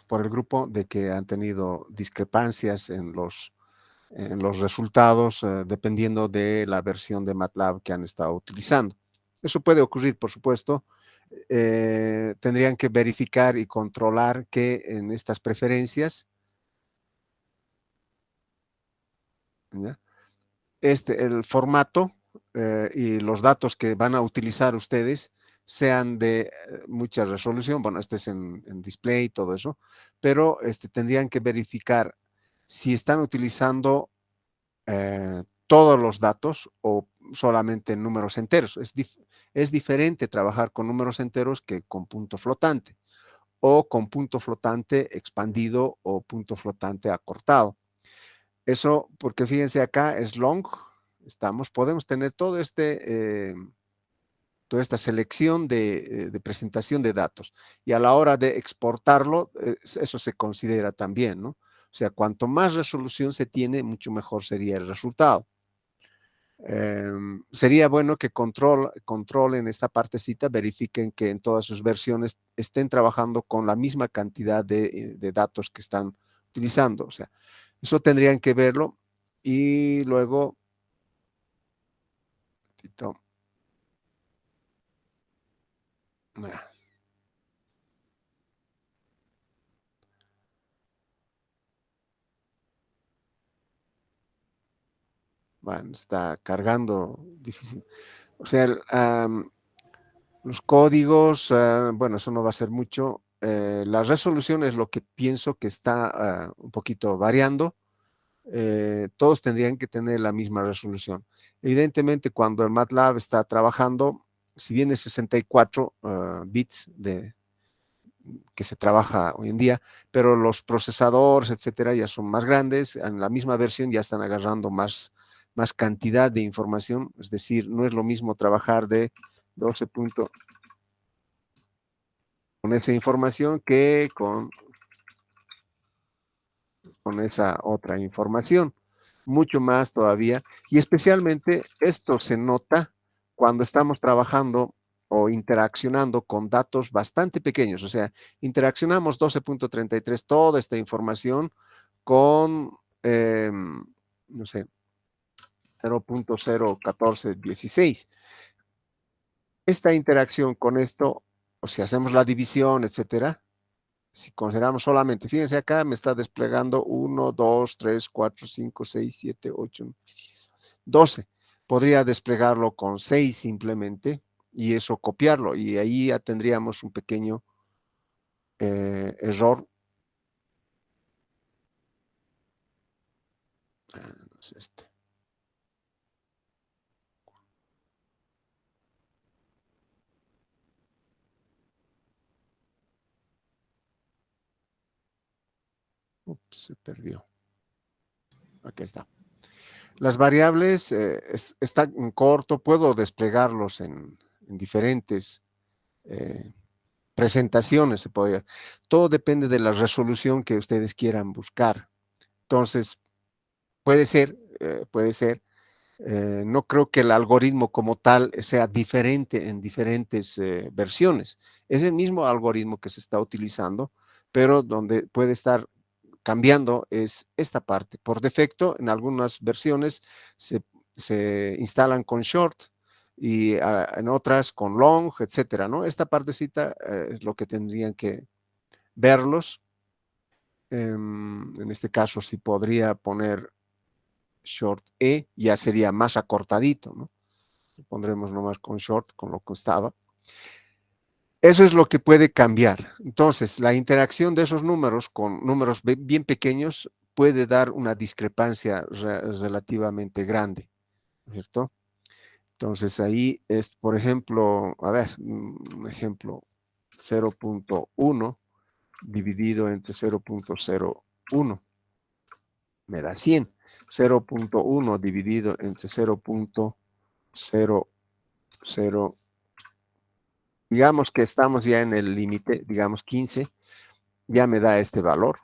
por el grupo de que han tenido discrepancias en los resultados, dependiendo de la versión de MATLAB que han estado utilizando. Eso puede ocurrir, por supuesto. Tendrían que verificar y controlar que en estas preferencias, ¿ya? El formato y los datos que van a utilizar ustedes sean de mucha resolución. Bueno, este es en display y todo eso, pero tendrían que verificar si están utilizando todos los datos o solamente números enteros. Es diferente trabajar con números enteros que con punto flotante o con punto flotante expandido o punto flotante acortado. Eso, porque fíjense acá, es long, podemos tener toda esta selección de presentación de datos. Y a la hora de exportarlo, eso se considera también, ¿no? O sea, cuanto más resolución se tiene, mucho mejor sería el resultado. Sería bueno que controlen esta partecita, verifiquen que en todas sus versiones estén trabajando con la misma cantidad de datos que están utilizando. O sea, eso tendrían que verlo y luego, bueno, está cargando difícil. O sea, los códigos, bueno, eso no va a ser mucho. La resolución es lo que pienso que está un poquito variando. Todos tendrían que tener la misma resolución. Evidentemente, cuando el MATLAB está trabajando, si bien es 64 bits que se trabaja hoy en día, pero los procesadores, etcétera, ya son más grandes, en la misma versión ya están agarrando más cantidad de información, es decir, no es lo mismo trabajar de 12 puntos con esa información que con esa otra información, mucho más todavía, y especialmente esto se nota cuando estamos trabajando o interaccionando con datos bastante pequeños, o sea, interaccionamos 12.33, toda esta información con, no sé, 0.01416. Esta interacción con esto, o si hacemos la división, etcétera, si consideramos solamente, fíjense acá, me está desplegando 1, 2, 3, 4, 5, 6, 7, 8, 12. Podría desplegarlo con 6 simplemente y eso copiarlo. Y ahí ya tendríamos un pequeño error. No es este. Ups, se perdió. Aquí está. Las variables están en corto, puedo desplegarlos en diferentes presentaciones, se podría. Todo depende de la resolución que ustedes quieran buscar. Entonces, puede ser. No creo que el algoritmo como tal sea diferente en diferentes versiones. Es el mismo algoritmo que se está utilizando, pero donde puede estar cambiando es esta parte. Por defecto, en algunas versiones se instalan con short y en otras con long, etcétera, ¿no? Esta partecita es lo que tendrían que verlos. En este caso, sí podría poner short E, ya sería más acortadito, ¿no? Lo pondremos nomás con short, con lo que estaba. Eso es lo que puede cambiar. Entonces, la interacción de esos números con números bien pequeños puede dar una discrepancia relativamente grande, ¿cierto? Entonces, ahí es, por ejemplo, a ver, un ejemplo, 0.1 dividido entre 0.01 me da 100. 0.1 dividido entre 0.00, digamos que estamos ya en el límite, digamos 15, ya me da este valor,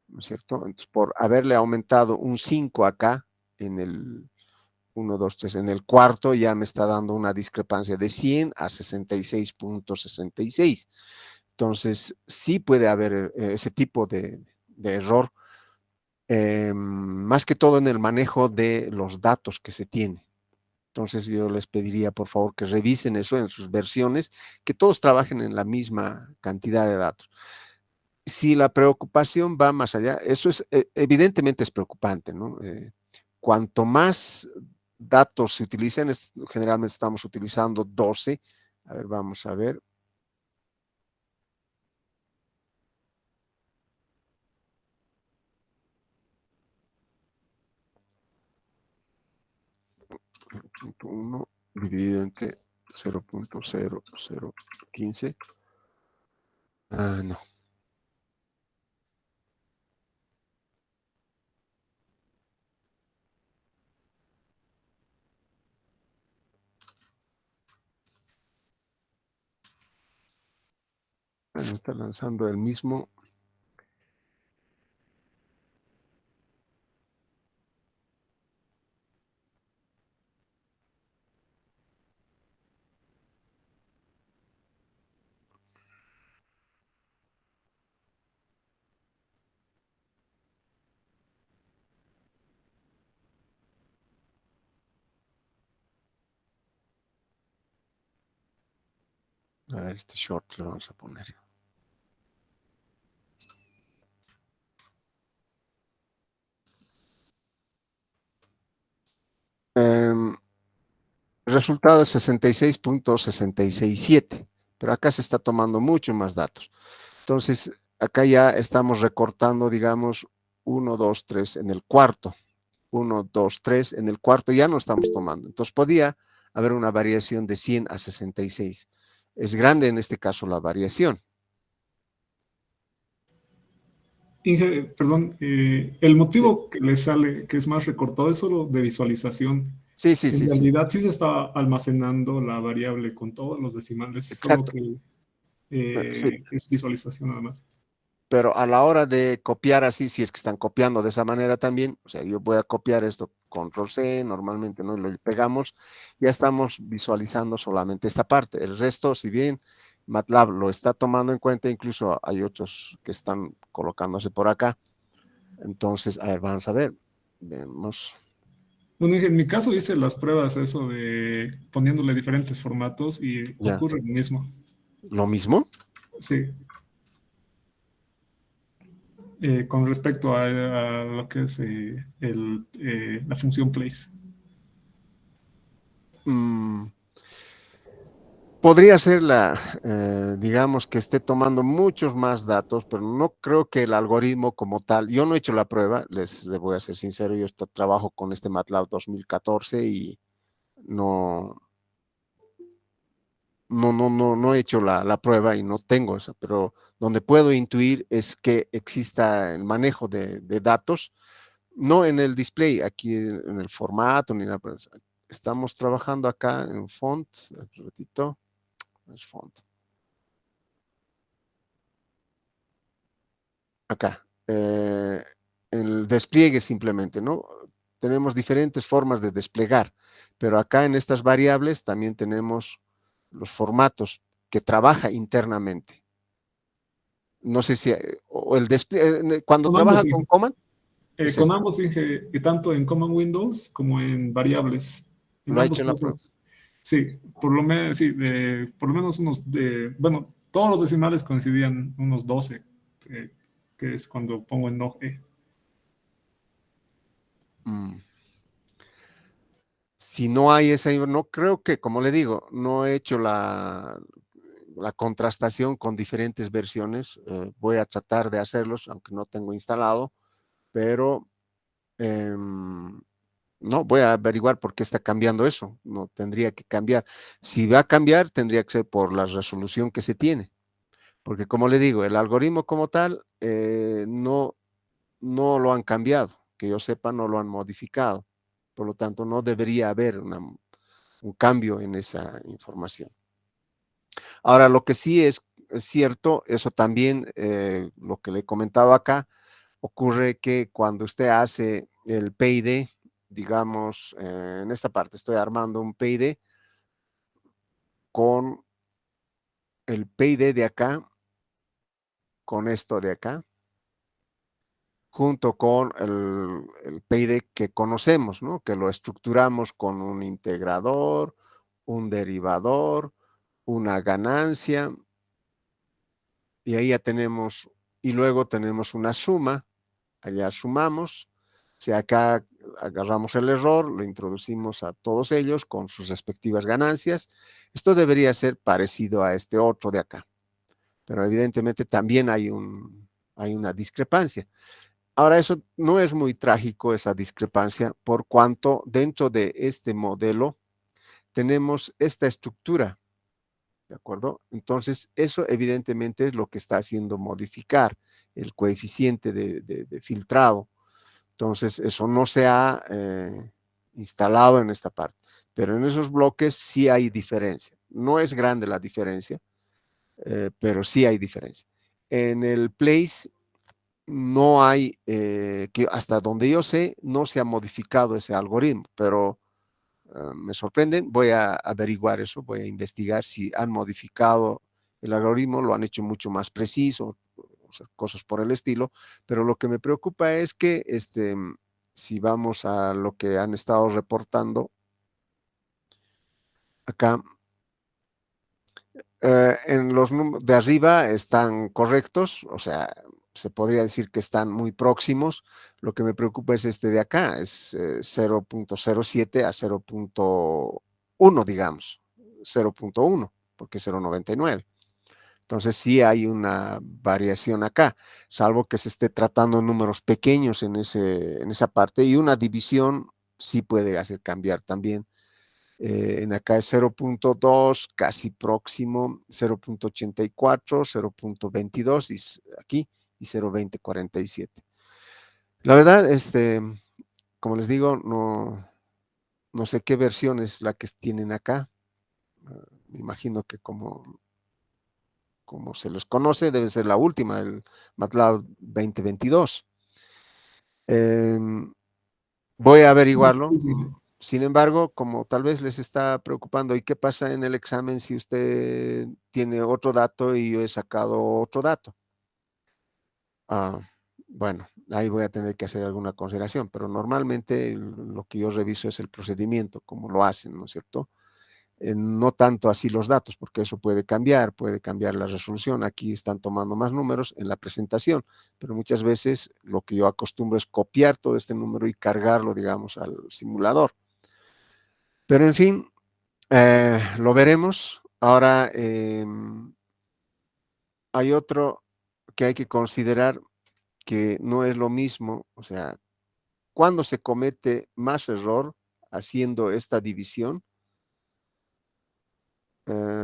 ¿no es cierto? Entonces, por haberle aumentado un 5 acá, en el 1, 2, 3, en el cuarto, ya me está dando una discrepancia de 100 a 66.66. Entonces, sí puede haber ese tipo de error, más que todo en el manejo de los datos que se tiene. Entonces, yo les pediría, por favor, que revisen eso en sus versiones, que todos trabajen en la misma cantidad de datos. Si la preocupación va más allá, eso es, evidentemente es preocupante, ¿no? Cuanto más datos se utilicen, generalmente estamos utilizando 12. A ver, vamos a ver. Punto 1 dividido entre 0.0015. Ah, no. Bueno, está lanzando el mismo. A ver, este short lo vamos a poner. El resultado es 66.667, pero acá se está tomando mucho más datos. Entonces, acá ya estamos recortando, digamos, 1, 2, 3 en el cuarto. 1, 2, 3 en el cuarto ya no estamos tomando. Entonces, podía haber una variación de 100 a 66. Es grande en este caso la variación. Inge, perdón, el Sí, motivo que le sale, que es más recortado, es solo de visualización. sí, sí, En sí, sí. realidad sí se está almacenando la variable con todos los decimales, solo Exacto. que Sí, es visualización nada más. pero a la hora de copiar así, si es que están copiando de esa manera también, o sea, yo voy a copiar esto, control C, normalmente, ¿no? Lo pegamos, ya estamos visualizando solamente esta parte. El resto, si bien MATLAB lo está tomando en cuenta, incluso hay otros que están colocándose por acá. Entonces, a ver, vamos a ver. Vemos, Bueno, Inge, en mi caso hice las pruebas, eso de poniéndole diferentes formatos y ya, ocurre lo mismo. lo mismo. Sí, con respecto a lo que es la función place. Mm, Podría ser digamos que esté tomando muchos más datos, pero no creo que el algoritmo como tal, yo no he hecho la prueba, les voy a ser sincero, yo trabajo con este MATLAB 2014 y no, no he hecho la prueba y no tengo esa, pero donde puedo intuir es que exista el manejo de datos, no en el display, aquí en el formato, ni nada, pero estamos trabajando acá en font, un ratito, es font. Acá, el despliegue simplemente, ¿no? Tenemos diferentes formas de desplegar, pero acá en estas variables también tenemos los formatos que trabaja internamente. No sé si, o el despliegue, cuando Con ambos, trabaja con Inge. command, es Con esto. ambos, Inge, y tanto en Command Windows como en variables. En Lo ha ambos hecho en la prueba. casos, sí, por lo menos, sí, por lo menos bueno, todos los decimales coincidían unos 12, eh, que es cuando pongo en log E. Mm. Si no hay esa, no creo que, como le digo, no he hecho la contrastación con diferentes versiones. Voy a tratar de hacerlos, aunque no tengo instalado, pero no, voy a averiguar por qué está cambiando eso. No tendría que cambiar. Si va a cambiar, tendría que ser por la resolución que se tiene. Porque como le digo, el algoritmo como tal no lo han cambiado. Que yo sepa, no lo han modificado. Por lo tanto, no debería haber un cambio en esa información. Ahora, lo que sí es cierto, eso también, lo que le he comentado acá, ocurre que cuando usted hace el PID, digamos, en esta parte estoy armando un PID con el PID de acá. con esto de acá, junto con el PID que conocemos, ¿no? Que lo estructuramos con un integrador, un derivador, una ganancia, y ahí ya tenemos, y luego tenemos una suma, allá sumamos, o sea, acá agarramos el error, lo introducimos a todos ellos con sus respectivas ganancias. Esto debería ser parecido a este otro de acá, pero evidentemente también hay una discrepancia. Ahora, eso no es muy trágico, esa discrepancia, por cuanto dentro de este modelo tenemos esta estructura, ¿de acuerdo? Entonces, eso evidentemente es lo que está haciendo modificar el coeficiente de filtrado. Entonces, eso no se ha instalado en esta parte, pero en esos bloques sí hay diferencia. No es grande la diferencia, pero sí hay diferencia. En el place no hay, que hasta donde yo sé, no se ha modificado ese algoritmo, pero me sorprenden, voy a averiguar eso, voy a investigar si han modificado el algoritmo, lo han hecho mucho más preciso, o sea, cosas por el estilo, pero lo que me preocupa es que si vamos a lo que han estado reportando acá, en los números de arriba están correctos, o sea, se podría decir que están muy próximos. Lo que me preocupa es este de acá, es 0.07 a 0.1, digamos, 0.1, porque es 0.99. Entonces sí hay una variación acá, salvo que se esté tratando números pequeños en esa parte, y una división sí puede hacer cambiar también. En acá es 0.2, casi próximo, 0.84, 0.22 y aquí y 0.2047. La verdad, como les digo, no sé qué versión es la que tienen acá. Me imagino que como se les conoce, debe ser la última, el MATLAB 2022. Voy a averiguarlo. Sí, sí. Sin embargo, como tal vez les está preocupando, ¿y qué pasa en el examen si usted tiene otro dato y yo he sacado otro dato? Ah, bueno, ahí voy a tener que hacer alguna consideración, pero normalmente lo que yo reviso es el procedimiento, como lo hacen, ¿no es cierto? No tanto así los datos, porque eso puede cambiar la resolución. Aquí están tomando más números en la presentación, pero muchas veces lo que yo acostumbro es copiar todo este número y cargarlo, digamos, al simulador. Pero en fin, lo veremos. Ahora, hay otro que hay que considerar que no es lo mismo, o sea, cuando se comete más error haciendo esta división,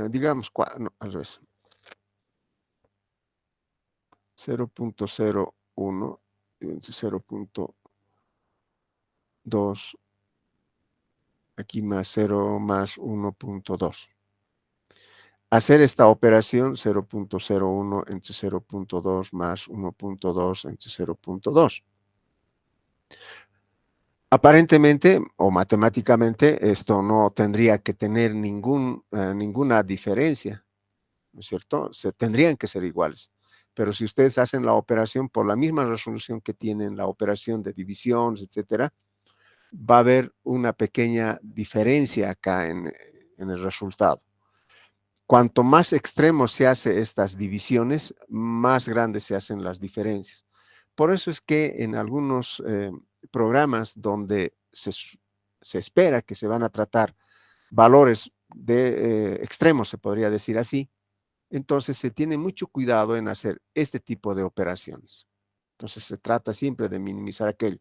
digamos, no, al revés, 0.01, 0.2, aquí más 0 más 1.2. Hacer esta operación 0.01 entre 0.2 más 1.2 entre 0.2. Aparentemente o matemáticamente esto no tendría que tener ninguna diferencia, ¿no es cierto? Tendrían que ser iguales. Pero si ustedes hacen la operación por la misma resolución que tienen la operación de división, etcétera, va a haber una pequeña diferencia acá en el resultado. Cuanto más extremos se hacen estas divisiones, más grandes se hacen las diferencias. Por eso es que en algunos programas donde se espera que se van a tratar valores de extremos, se podría decir así, entonces se tiene mucho cuidado en hacer este tipo de operaciones. Entonces se trata siempre de minimizar aquello.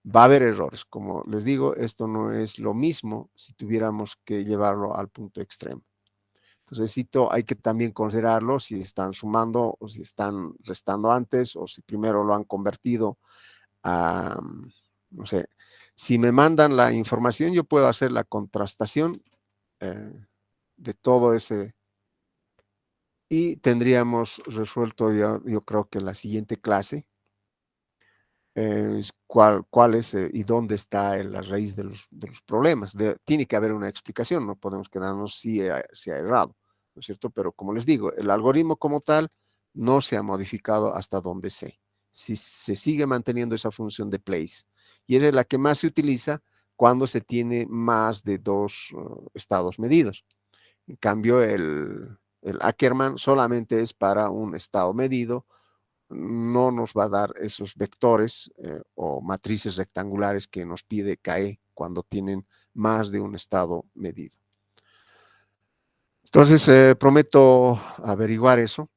Va a haber errores. Como les digo, esto no es lo mismo si tuviéramos que llevarlo al punto extremo. Entonces, hay que también considerarlo si están sumando o si están restando antes o si primero lo han convertido a, no sé, si me mandan la información, yo puedo hacer la contrastación de todo ese y tendríamos resuelto yo creo que la siguiente clase, cuál es y dónde está la raíz de los problemas. Tiene que haber una explicación, no podemos quedarnos si ha errado, ¿no es cierto? Pero como les digo, el algoritmo como tal no se ha modificado hasta donde sé. Si se sigue manteniendo esa función de place, y esa es la que más se utiliza cuando se tiene más de dos estados medidos. En cambio, el Ackermann solamente es para un estado medido, no nos va a dar esos vectores o matrices rectangulares que nos pide KE cuando tienen más de un estado medido. Entonces, prometo averiguar eso.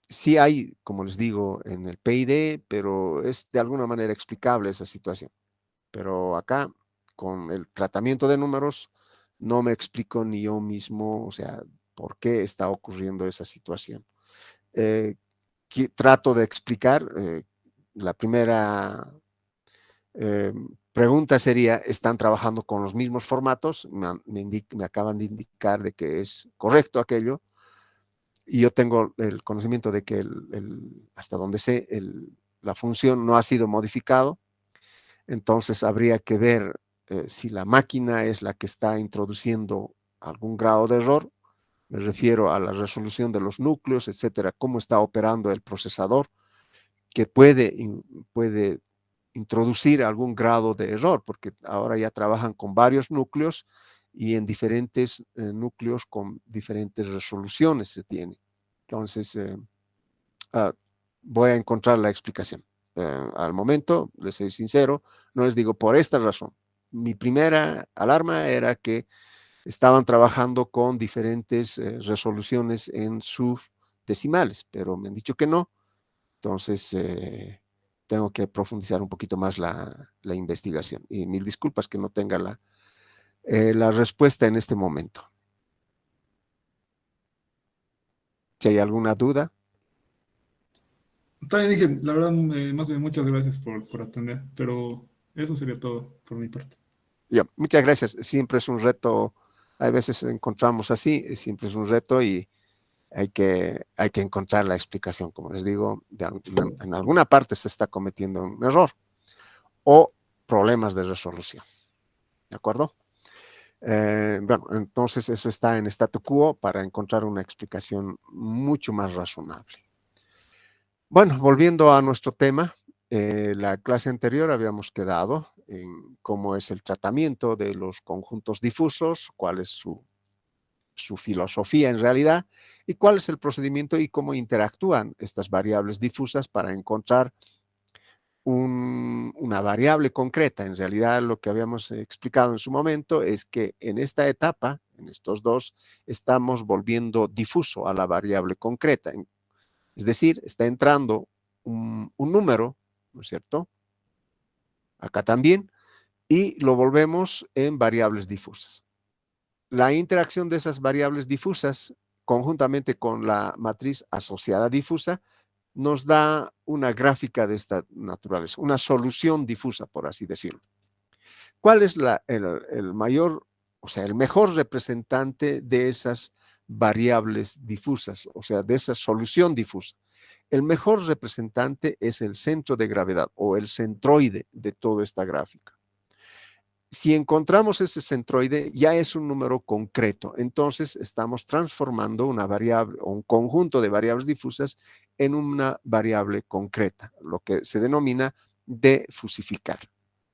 Sí hay, como les digo, en el PID, pero es de alguna manera explicable esa situación. Pero acá, con el tratamiento de números, no me explico ni yo mismo, o sea, por qué está ocurriendo esa situación. Trato de explicar, la primera pregunta sería, ¿están trabajando con los mismos formatos? Me acaban de indicar de que es correcto aquello, y yo tengo el conocimiento de que hasta donde sé, la función no ha sido modificado. Entonces habría que ver si la máquina es la que está introduciendo algún grado de error. Me refiero a la resolución de los núcleos, etcétera, cómo está operando el procesador, que puede introducir algún grado de error, porque ahora ya trabajan con varios núcleos y en diferentes núcleos con diferentes resoluciones se tiene. Entonces, voy a encontrar la explicación. Al momento, les soy sincero, no les digo por esta razón. Mi primera alarma era que estaban trabajando con diferentes resoluciones en sus decimales, pero me han dicho que no. Entonces, tengo que profundizar un poquito más la investigación. Y mil disculpas que no tenga la respuesta en este momento. Si hay alguna duda. También dije, la verdad, más bien muchas gracias por atender, pero eso sería todo por mi parte. Muchas gracias. Siempre es un reto. Hay veces encontramos así, siempre es un reto y hay que encontrar la explicación. Como les digo, en alguna parte se está cometiendo un error o problemas de resolución. ¿De acuerdo? Bueno, entonces eso está en statu quo para encontrar una explicación mucho más razonable. Bueno, volviendo a nuestro tema, la clase anterior habíamos quedado en cómo es el tratamiento de los conjuntos difusos, cuál es su filosofía en realidad y cuál es el procedimiento y cómo interactúan estas variables difusas para encontrar una variable concreta. En realidad, lo que habíamos explicado en su momento es que en esta etapa, en estos dos, estamos volviendo difuso a la variable concreta. Es decir, está entrando un número, ¿no es cierto? Acá también, y lo volvemos en variables difusas. La interacción de esas variables difusas, conjuntamente con la matriz asociada difusa, nos da una gráfica de esta naturaleza, una solución difusa, por así decirlo. ¿Cuál es el mayor, o sea, el mejor representante de esas variables difusas, o sea, de esa solución difusa? El mejor representante es el centro de gravedad o el centroide de toda esta gráfica. Si encontramos ese centroide, ya es un número concreto. Entonces, estamos transformando una variable o un conjunto de variables difusas en una variable concreta, lo que se denomina defusificar.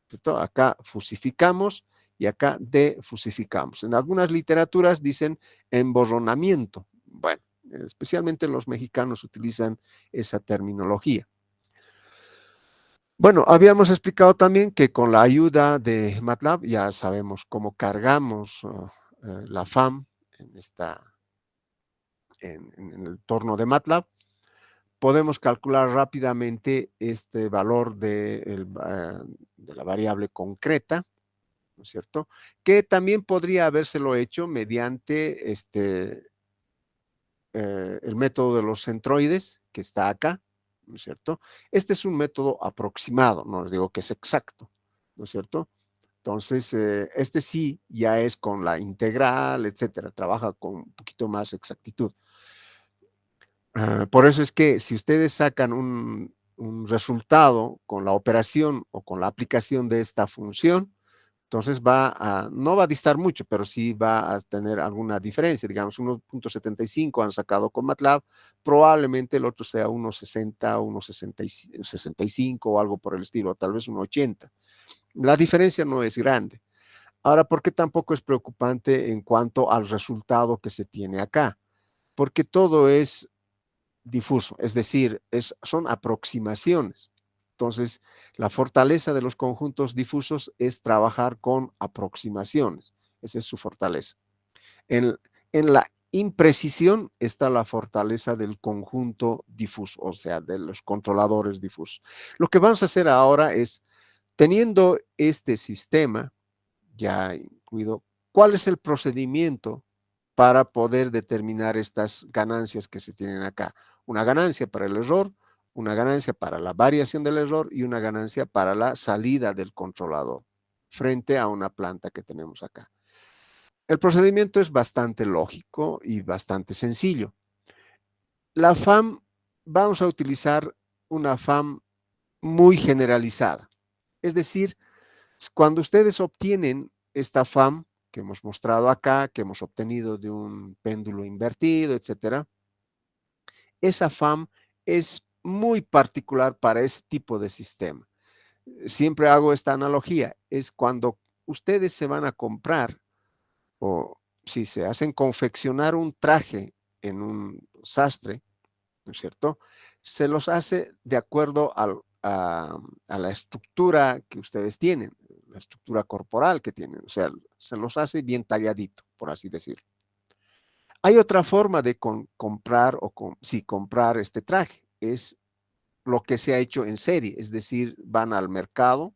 ¿Cierto? Acá fusificamos y acá defusificamos. En algunas literaturas dicen emborronamiento. Bueno, especialmente los mexicanos utilizan esa terminología. Bueno, habíamos explicado también que con la ayuda de MATLAB ya sabemos cómo cargamos la FAM en el entorno de MATLAB. Podemos calcular rápidamente este valor de la variable concreta, ¿no es cierto? Que también podría habérselo hecho mediante el método de los centroides, que está acá, ¿no es cierto? Este es un método aproximado, no les digo que es exacto, ¿no es cierto? Entonces, este sí ya es con la integral, etcétera, trabaja con un poquito más exactitud. Por eso es que si ustedes sacan un resultado con la operación o con la aplicación de esta función, Entonces no va a distar mucho, pero sí va a tener alguna diferencia. Digamos, 1.75 han sacado con MATLAB, probablemente el otro sea 1.60, 1.65 o algo por el estilo, tal vez 1.80. La diferencia no es grande. Ahora, ¿por qué tampoco es preocupante en cuanto al resultado que se tiene acá? Porque todo es difuso, es decir, son aproximaciones. Entonces, la fortaleza de los conjuntos difusos es trabajar con aproximaciones. Esa es su fortaleza. En, en la imprecisión está la fortaleza del conjunto difuso, o sea, de los controladores difusos. Lo que vamos a hacer ahora es, teniendo este sistema ya incluido, ¿cuál es el procedimiento para poder determinar estas ganancias que se tienen acá? Una ganancia para el error, una ganancia para la variación del error y una ganancia para la salida del controlador frente a una planta que tenemos acá. El procedimiento es bastante lógico y bastante sencillo. La FAM, vamos a utilizar una FAM muy generalizada. Es decir, cuando ustedes obtienen esta FAM que hemos mostrado acá, que hemos obtenido de un péndulo invertido, etcétera, esa FAM es muy particular para ese tipo de sistema. Siempre hago esta analogía, es cuando ustedes se van a comprar o si se hacen confeccionar un traje en un sastre, ¿no es cierto? Se los hace de acuerdo a la estructura que ustedes tienen, la estructura corporal que tienen, o sea, se los hace bien talladito, por así decirlo. Hay otra forma de comprar comprar este traje, es lo que se ha hecho en serie, es decir, van al mercado,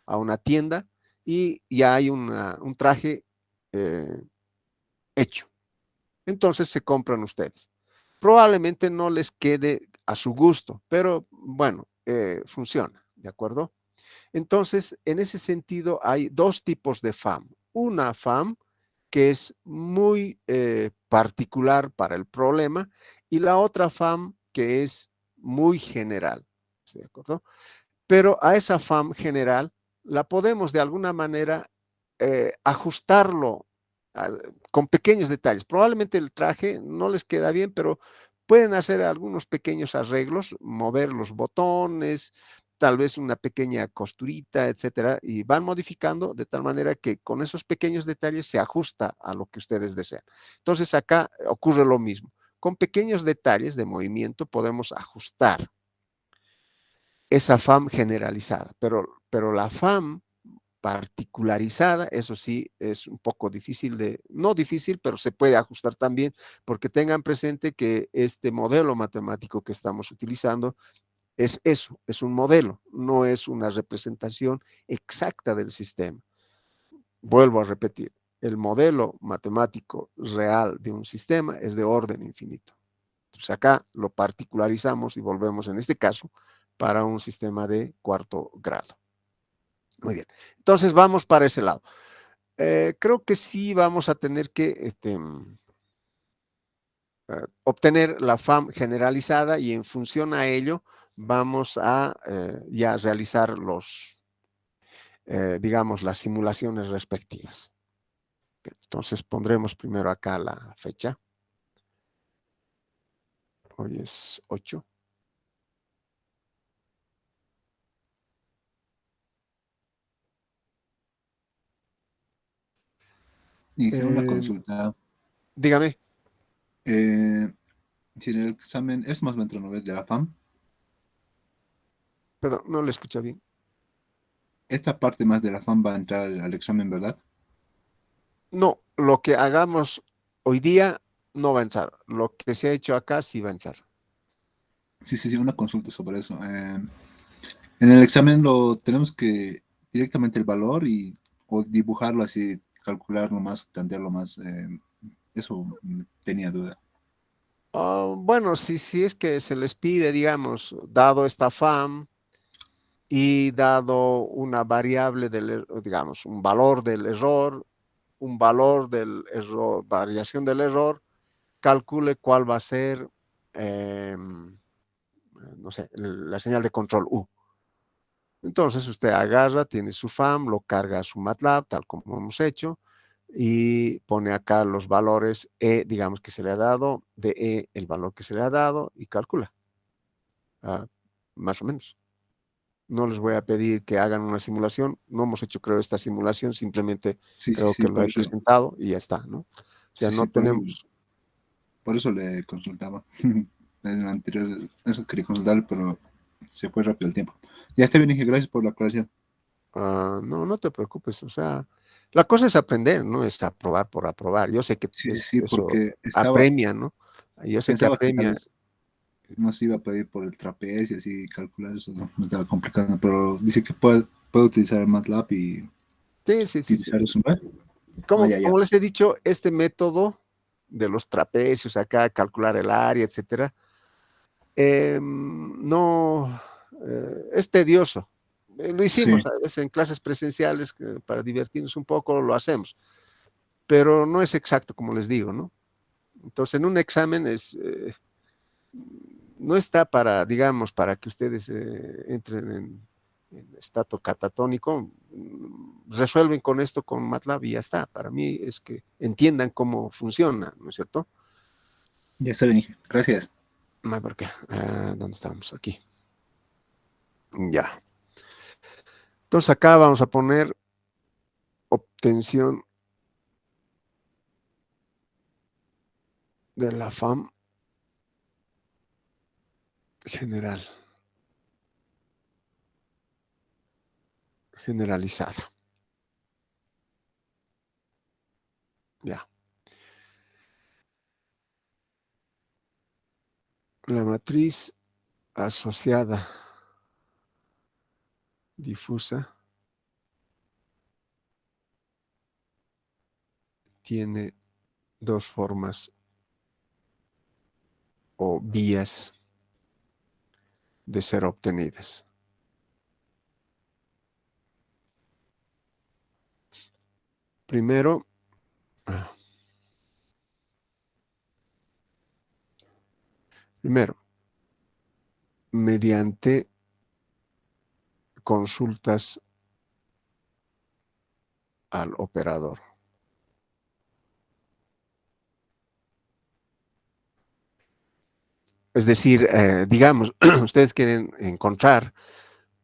a una tienda y ya hay un traje eh, hecho. Entonces se compran ustedes. Probablemente no les quede a su gusto, pero bueno, funciona, ¿de acuerdo? Entonces, en ese sentido, hay dos tipos de FAM. Una FAM que es muy particular para el problema y la otra FAM que es muy general, ¿de acuerdo? Pero a esa FAM general la podemos de alguna manera ajustarlo con pequeños detalles. Probablemente el traje no les queda bien, pero pueden hacer algunos pequeños arreglos, mover los botones, tal vez una pequeña costurita, etcétera, y van modificando de tal manera que con esos pequeños detalles se ajusta a lo que ustedes desean. Entonces acá ocurre lo mismo. Con pequeños detalles de movimiento podemos ajustar esa FAM generalizada, pero la FAM particularizada, eso sí, es un poco difícil no difícil, pero se puede ajustar también, porque tengan presente que este modelo matemático que estamos utilizando es eso, es un modelo, no es una representación exacta del sistema. Vuelvo a repetir, el modelo matemático real de un sistema es de orden infinito. Entonces acá lo particularizamos y volvemos en este caso para un sistema de cuarto grado. Muy bien. Entonces vamos para ese lado. Creo que sí vamos a tener que obtener la FAM generalizada y en función a ello vamos a ya realizar digamos, las simulaciones respectivas. Entonces pondremos primero acá la fecha. Hoy es 8. Y una Eh, consulta. dígame, eh, si el examen es más dentro ¿no ves? De la FAM, perdón, no le escuché bien. esta parte más de la FAM va a entrar al examen, ¿verdad? No, lo que hagamos hoy día no va a entrar. Lo que se ha hecho acá sí va a entrar. Sí, sí, sí, una consulta sobre eso. En el examen lo tenemos que directamente el valor o dibujarlo así, calcularlo más, tantearlo más. Eso tenía duda. Bueno, si es que se les pide, digamos, dado esta FAM y dado una variable digamos, un valor del error, variación del error, calcule cuál va a ser, no sé, la señal de control U. Entonces usted agarra, tiene su FAM, lo carga a su MATLAB, tal como hemos hecho, y pone acá los valores E, digamos que se le ha dado, de E el valor que se le ha dado y calcula, más o menos. No les voy a pedir que hagan una simulación, no hemos hecho creo esta simulación, simplemente Sí, sí, creo sí, que lo por he eso. presentado y ya está, ¿no? O sea, Sí, no sí, tenemos, por eso le consultaba. En el anterior, eso quería consultarle, pero se fue rápido el tiempo. Ya está bien, dije, gracias por la aclaración. no, no te preocupes, o sea, la cosa es aprender, no es aprobar por aprobar. Yo sé que Sí, sí, sí, eso porque apremia, ¿no? Yo sé que pensaba que tal apremia. vez nos iba a pedir por el trapecio, así calcular eso, no me estaba complicando, pero dice que puede utilizar MATLAB y Sí, sí, sí, sí. utilizar eso, ¿no? Ah, Como, ya, ya. como les he dicho, este método de los trapecios acá, calcular el área, etcétera, no es tedioso. Lo hicimos Sí, a veces en clases presenciales para divertirnos un poco, lo hacemos, pero no es exacto como les digo, ¿no? Entonces, en un examen no está para, digamos, para que ustedes entren en estado catatónico, resuelven con esto con MATLAB y ya está. Para mí es que entiendan cómo funciona, ¿no es cierto? ya está bien, dije, gracias. No hay por qué. ¿Dónde estamos? Aquí. Ya. Entonces acá vamos a poner obtención de la FAM general, generalizada. Ya. La matriz asociada difusa tiene dos formas o vías de ser obtenidas. Primero, ah, primero, mediante consultas al operador. Es decir, digamos, ustedes quieren encontrar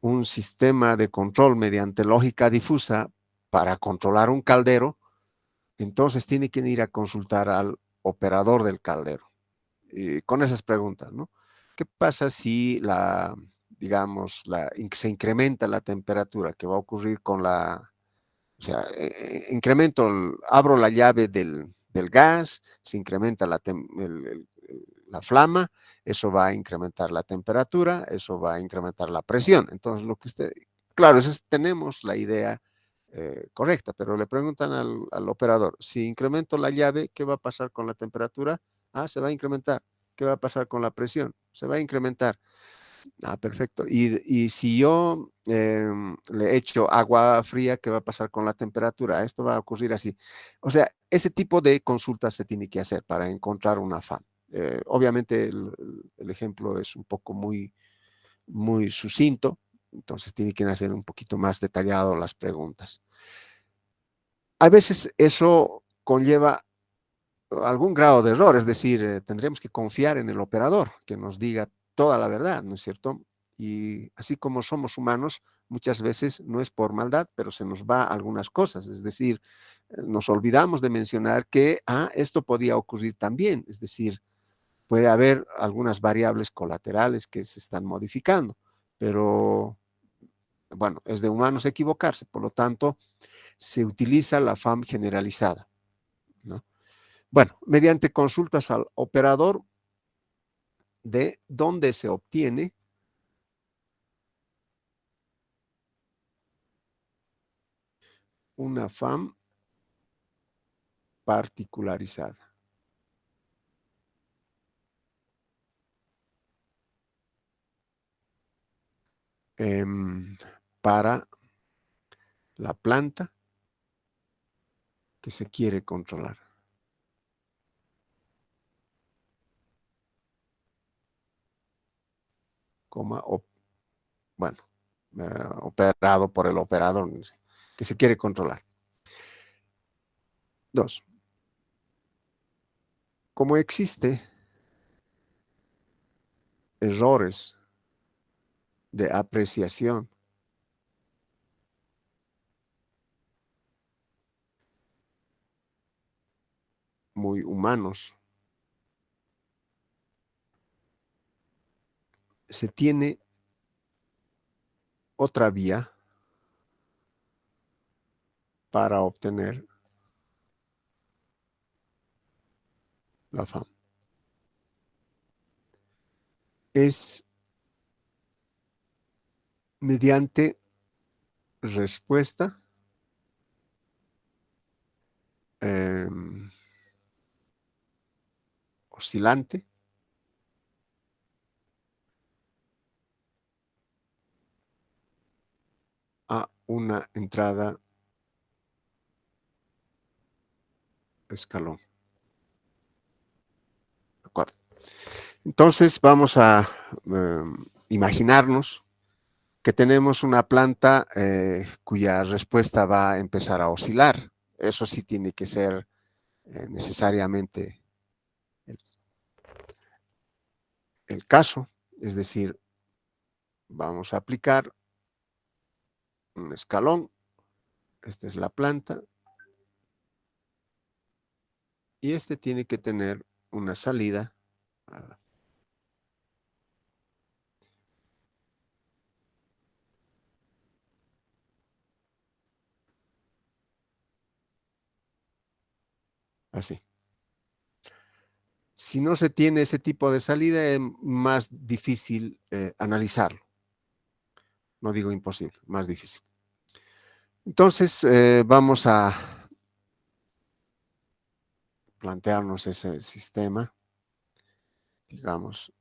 un sistema de control mediante lógica difusa para controlar un caldero, entonces tiene que ir a consultar al operador del caldero. Y con esas preguntas, ¿no? ¿Qué pasa si digamos, se incrementa la temperatura? ¿Qué va a ocurrir con o sea, abro la llave del gas, se incrementa la flama, eso va a incrementar la temperatura, eso va a incrementar la presión. Entonces, claro, tenemos la idea correcta, pero le preguntan al operador, si incremento la llave, ¿qué va a pasar con la temperatura? Se va a incrementar. ¿Qué va a pasar con la presión? Se va a incrementar. Perfecto. Y si yo le echo agua fría, ¿qué va a pasar con la temperatura? Esto va a ocurrir así. O sea, ese tipo de consultas se tiene que hacer para encontrar una FAM. Obviamente el ejemplo es un poco muy, muy sucinto, entonces tiene que hacer un poquito más detallado las preguntas. A veces eso conlleva algún grado de error, es decir, tendremos que confiar en el operador que nos diga toda la verdad, ¿no es cierto? Y así como somos humanos, muchas veces no es por maldad, pero se nos va algunas cosas, es decir, nos olvidamos de mencionar que esto podía ocurrir también, es decir, puede haber algunas variables colaterales que se están modificando, pero bueno, es de humanos equivocarse, por lo tanto, se utiliza la FAM generalizada, ¿no? Bueno, mediante consultas al operador de dónde se obtiene una FAM particularizada para la planta que se quiere controlar, coma, bueno, operado por el operador que se quiere controlar. 2. Como existe errores de apreciación muy humanos, se tiene otra vía para obtener la fama. Es mediante respuesta oscilante a una entrada escalón. ¿De acuerdo? Entonces vamos a imaginarnos que tenemos una planta cuya respuesta va a empezar a oscilar. Eso sí tiene que ser necesariamente el caso, es decir, vamos a aplicar un escalón, esta es la planta, y este tiene que tener una salida así. Si no se tiene ese tipo de salida, es más difícil analizarlo. No digo imposible, más difícil. Entonces, vamos a plantearnos ese sistema, digamos.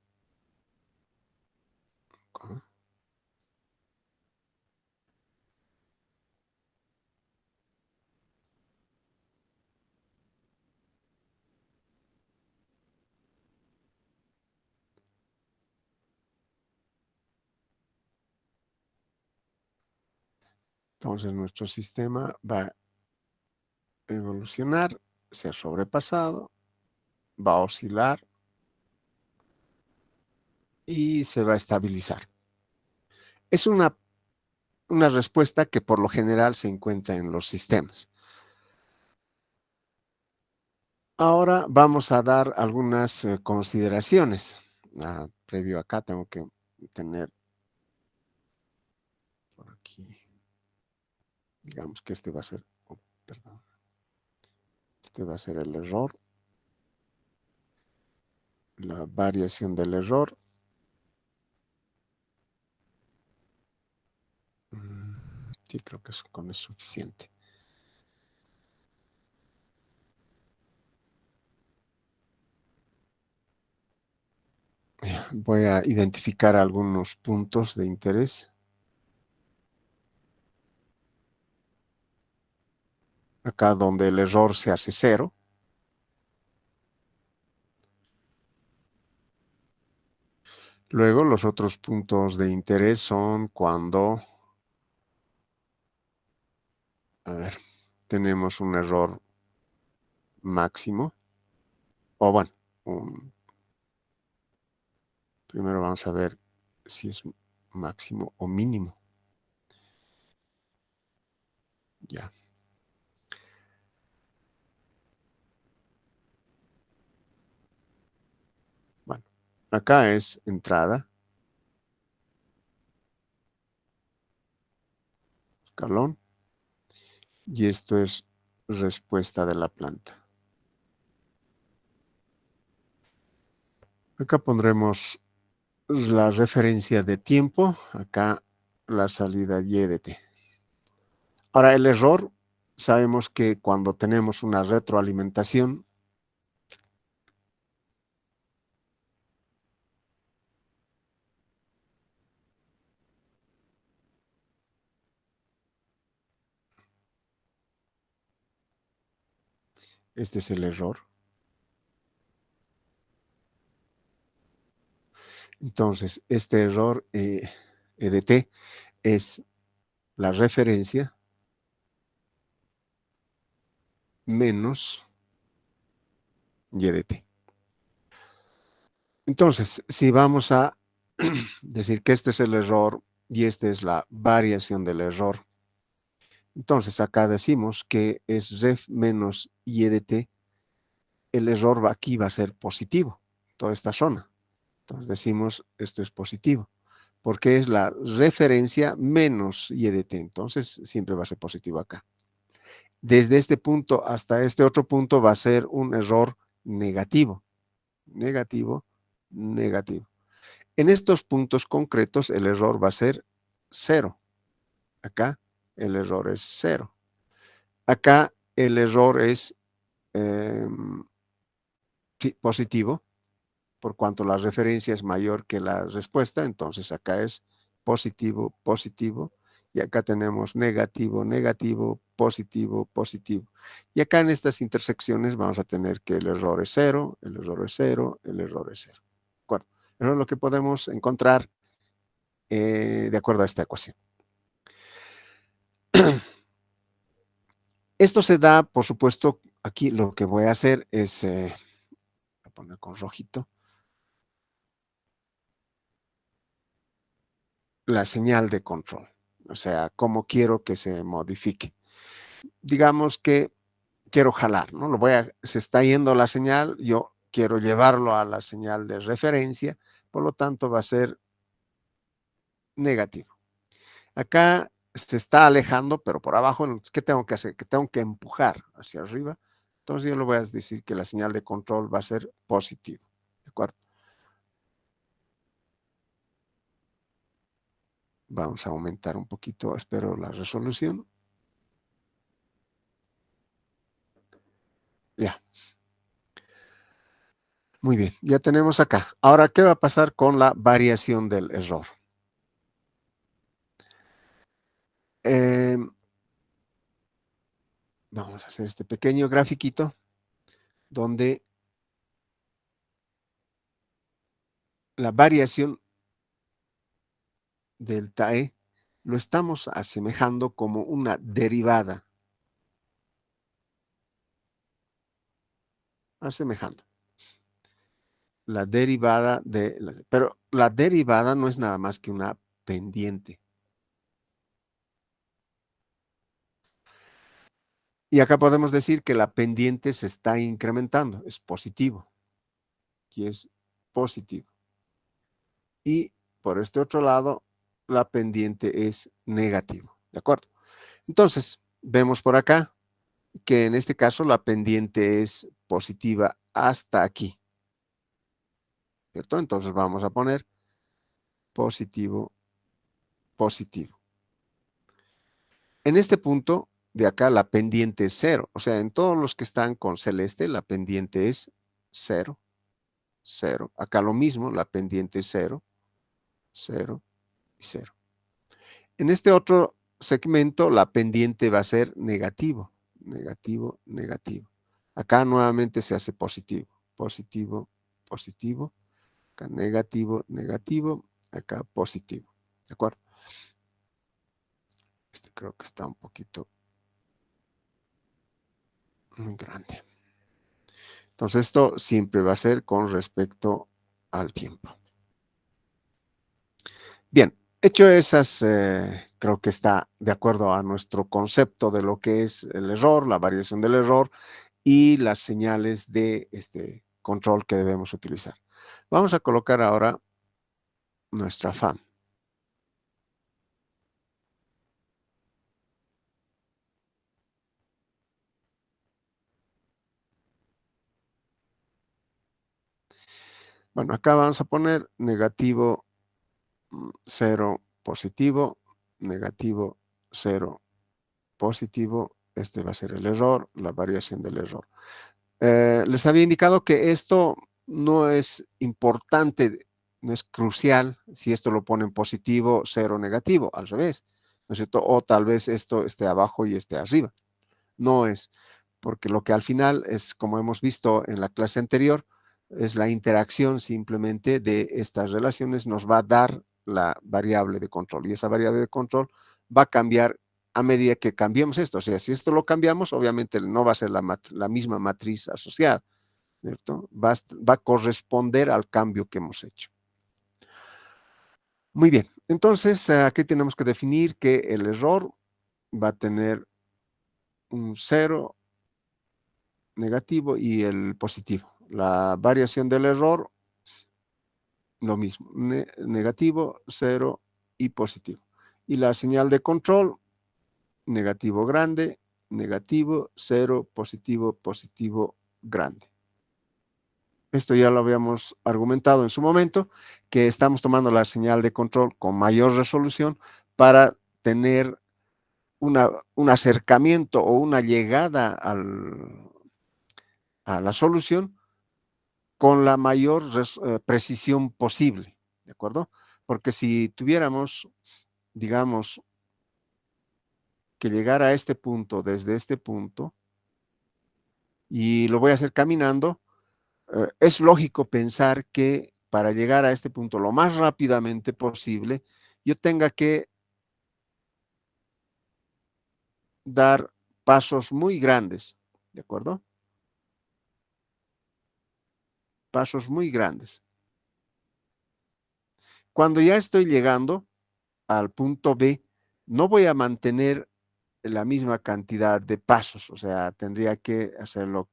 Entonces, nuestro sistema va a evolucionar, ser sobrepasado, va a oscilar y se va a estabilizar. Es una respuesta que por lo general se encuentra en los sistemas. Ahora vamos a dar algunas consideraciones. Previo acá tengo que tener por aquí, digamos que este va a ser, perdón, este va a ser el error, la variación del error. Sí, creo que eso con es suficiente. Voy a identificar algunos puntos de interés. Acá donde el error se hace 0. Luego los otros puntos de interés son cuando, a ver, tenemos un error máximo. O bueno, primero vamos a ver si es máximo o mínimo. Ya. Bueno, acá es entrada, escalón, y esto es respuesta de la planta. Acá pondremos la referencia de tiempo, acá la salida y de t. Ahora, el error, sabemos que cuando tenemos una retroalimentación, este es el error. Entonces, este error EDT es la referencia menos y de t. Entonces, si vamos a decir que este es el error y esta es la variación del error, entonces acá decimos que es ref menos y de t, el error aquí va a ser positivo, toda esta zona. Entonces decimos esto es positivo, porque es la referencia menos y de t, entonces siempre va a ser positivo acá. Desde este punto hasta este otro punto va a ser un error negativo, negativo, negativo. En estos puntos concretos el error va a ser 0. Acá el error es 0. Acá el error es sí, positivo, por cuanto la referencia es mayor que la respuesta, entonces acá es positivo, positivo, y acá tenemos negativo, negativo, positivo, positivo. Y acá en estas intersecciones vamos a tener que el error es 0, el error es 0, el error es 0. ¿De acuerdo? Eso es lo que podemos encontrar de acuerdo a esta ecuación. Esto se da, por supuesto, aquí lo que voy a hacer es, voy a poner con rojito, la señal de control, o sea, cómo quiero que se modifique. Digamos que quiero jalar, ¿no? Se está yendo la señal, yo quiero llevarlo a la señal de referencia, por lo tanto va a ser negativo. Acá se está alejando, pero por abajo, ¿qué tengo que hacer? Que tengo que empujar hacia arriba. Entonces yo le voy a decir que la señal de control va a ser positivo. ¿De acuerdo? Vamos a aumentar un poquito, espero, la resolución. Ya. Muy bien, ya tenemos acá. Ahora, ¿qué va a pasar con la variación del error? Vamos a hacer este pequeño grafiquito donde la variación delta E lo estamos asemejando como una derivada. Asemejando. La derivada pero la derivada no es nada más que una pendiente. Y acá podemos decir que la pendiente se está incrementando, es positivo. Aquí es positivo. Y por este otro lado, la pendiente es negativo. ¿De acuerdo? Entonces, vemos por acá que en este caso la pendiente es positiva hasta aquí. ¿Cierto? Entonces vamos a poner positivo, positivo. En este punto de acá la pendiente es 0. O sea, en todos los que están con celeste, la pendiente es 0, 0. Acá lo mismo, la pendiente es 0, 0 y 0. En este otro segmento, la pendiente va a ser negativo, negativo, negativo. Acá nuevamente se hace positivo, positivo, positivo. Acá negativo, negativo. Acá positivo. ¿De acuerdo? Este creo que está un poquito muy grande. Entonces esto siempre va a ser con respecto al tiempo. Bien, hecho esas, creo que está de acuerdo a nuestro concepto de lo que es el error, la variación del error y las señales de este control que debemos utilizar. Vamos a colocar ahora nuestra FAM. Bueno, acá vamos a poner negativo 0 positivo, negativo 0 positivo. Este va a ser el error, la variación del error. Les había indicado que esto no es importante, no es crucial si esto lo ponen positivo, 0 negativo, al revés, ¿no es cierto? O tal vez esto esté abajo y esté arriba. No es, porque lo que al final es, como hemos visto en la clase anterior, es la interacción simplemente de estas relaciones nos va a dar la variable de control. Y esa variable de control va a cambiar a medida que cambiemos esto. O sea, si esto lo cambiamos, obviamente no va a ser la misma matriz asociada, ¿cierto? Va a corresponder al cambio que hemos hecho. Muy bien, entonces aquí tenemos que definir que el error va a tener un 0 negativo y el positivo. La variación del error, lo mismo, negativo, 0 y positivo. Y la señal de control, negativo grande, negativo, 0, positivo, positivo, grande. Esto ya lo habíamos argumentado en su momento, que estamos tomando la señal de control con mayor resolución para tener un acercamiento o una llegada a la solución con la mayor precisión posible, ¿de acuerdo? Porque si tuviéramos, digamos, que llegar a este punto desde este punto, y lo voy a hacer caminando, es lógico pensar que para llegar a este punto lo más rápidamente posible, yo tenga que dar pasos muy grandes, ¿de acuerdo? Pasos muy grandes. Cuando ya estoy llegando al punto B, no voy a mantener la misma cantidad de pasos, o sea, tendría que hacerlo,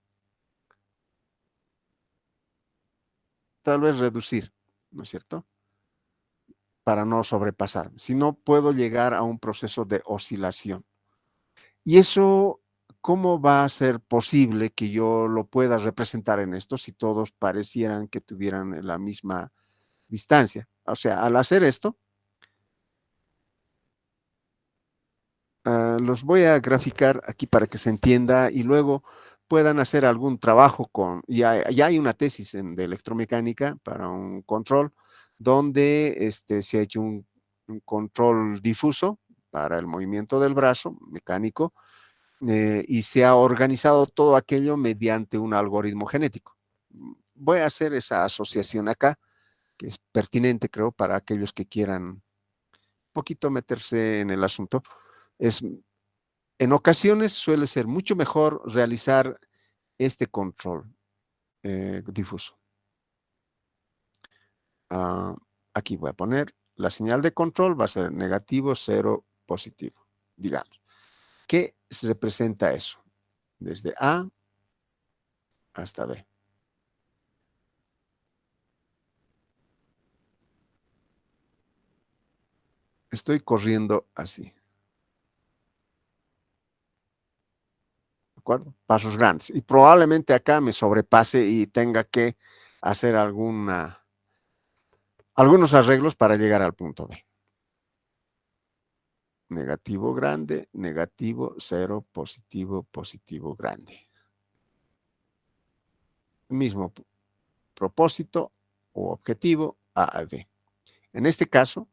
tal vez reducir, ¿no es cierto? Para no sobrepasar. Si no, puedo llegar a un proceso de oscilación. Y eso, ¿cómo va a ser posible que yo lo pueda representar en esto si todos parecieran que tuvieran la misma distancia? O sea, al hacer esto, los voy a graficar aquí para que se entienda y luego puedan hacer algún trabajo con, ya hay una tesis de electromecánica para un control donde se ha hecho un control difuso para el movimiento del brazo mecánico y se ha organizado todo aquello mediante un algoritmo genético. Voy a hacer esa asociación acá, que es pertinente, creo, para aquellos que quieran un poquito meterse en el asunto. En ocasiones suele ser mucho mejor realizar este control difuso. Ah, aquí voy a poner la señal de control, va a ser negativo, 0, positivo, digamos. ¿Qué se representa eso? Desde A hasta B. Estoy corriendo así. ¿De acuerdo? Pasos grandes. Y probablemente acá me sobrepase y tenga que hacer algunos arreglos para llegar al punto B. Negativo grande, negativo, 0, positivo, positivo grande. Mismo propósito o objetivo A a B. En este caso,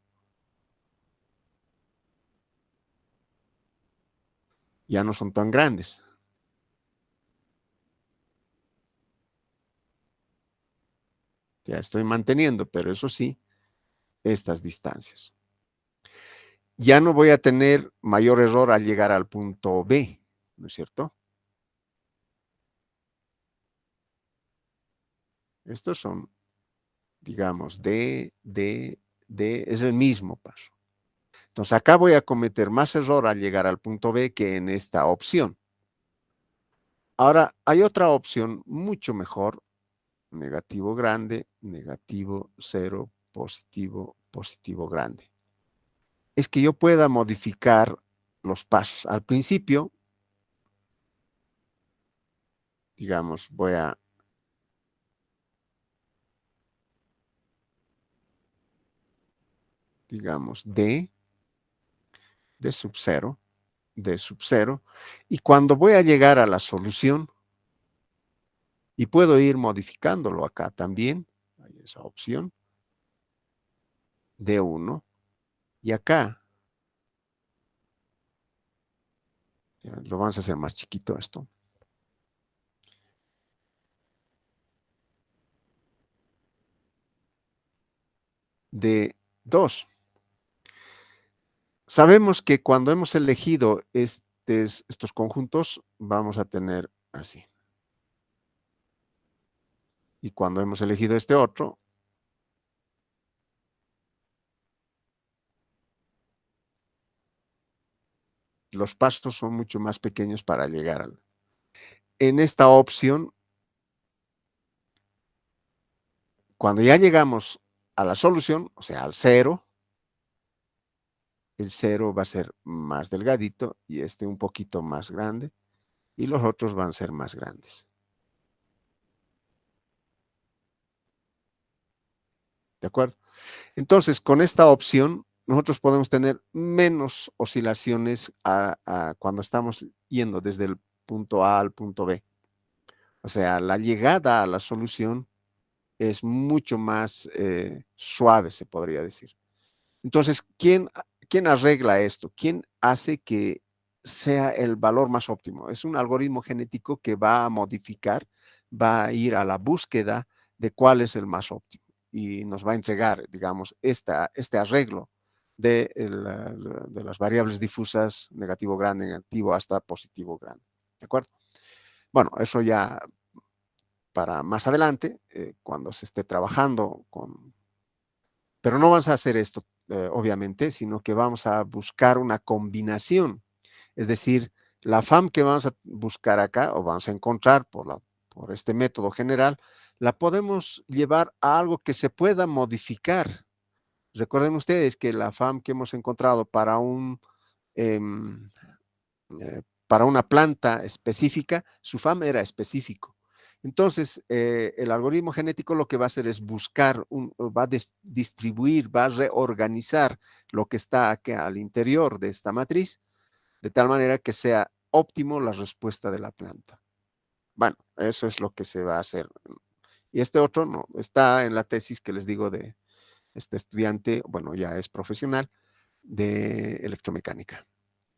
ya no son tan grandes. Ya estoy manteniendo, pero eso sí, estas distancias. Ya no voy a tener mayor error al llegar al punto B, ¿no es cierto? Estos son, digamos, D, es el mismo paso. Entonces acá voy a cometer más error al llegar al punto B que en esta opción. Ahora, hay otra opción mucho mejor, negativo grande, negativo 0, positivo, positivo grande. Es que yo pueda modificar los pasos. Al principio, digamos, voy a digamos, de sub 0, de sub 0, y cuando voy a llegar a la solución, y puedo ir modificándolo acá también, hay esa opción, de 1, y acá, lo vamos a hacer más chiquito esto, de 2. Sabemos que cuando hemos elegido estos conjuntos, vamos a tener así. Y cuando hemos elegido este otro, los pasos son mucho más pequeños para llegar al... En esta opción, cuando ya llegamos a la solución, o sea, al cero, el cero va a ser más delgadito y este un poquito más grande, y los otros van a ser más grandes. ¿De acuerdo? Entonces, con esta opción, nosotros podemos tener menos oscilaciones cuando estamos yendo desde el punto A al punto B. O sea, la llegada a la solución es mucho más suave, se podría decir. Entonces, ¿quién arregla esto? ¿Quién hace que sea el valor más óptimo? Es un algoritmo genético que va a modificar, va a ir a la búsqueda de cuál es el más óptimo y nos va a entregar, digamos, este arreglo de las variables difusas, negativo grande, negativo, hasta positivo grande. ¿De acuerdo? Bueno, eso ya para más adelante, cuando se esté trabajando con... Pero no vamos a hacer esto, obviamente, sino que vamos a buscar una combinación. Es decir, la FAM que vamos a buscar acá, o vamos a encontrar por este método general, la podemos llevar a algo que se pueda modificar. Recuerden ustedes que la FAM que hemos encontrado em, para una planta específica, su FAM era específico. Entonces, el algoritmo genético lo que va a hacer es buscar, va a distribuir, va a reorganizar lo que está aquí al interior de esta matriz, de tal manera que sea óptimo la respuesta de la planta. Bueno, eso es lo que se va a hacer. Y este otro no, está en la tesis que les digo de este estudiante, bueno, ya es profesional, de electromecánica.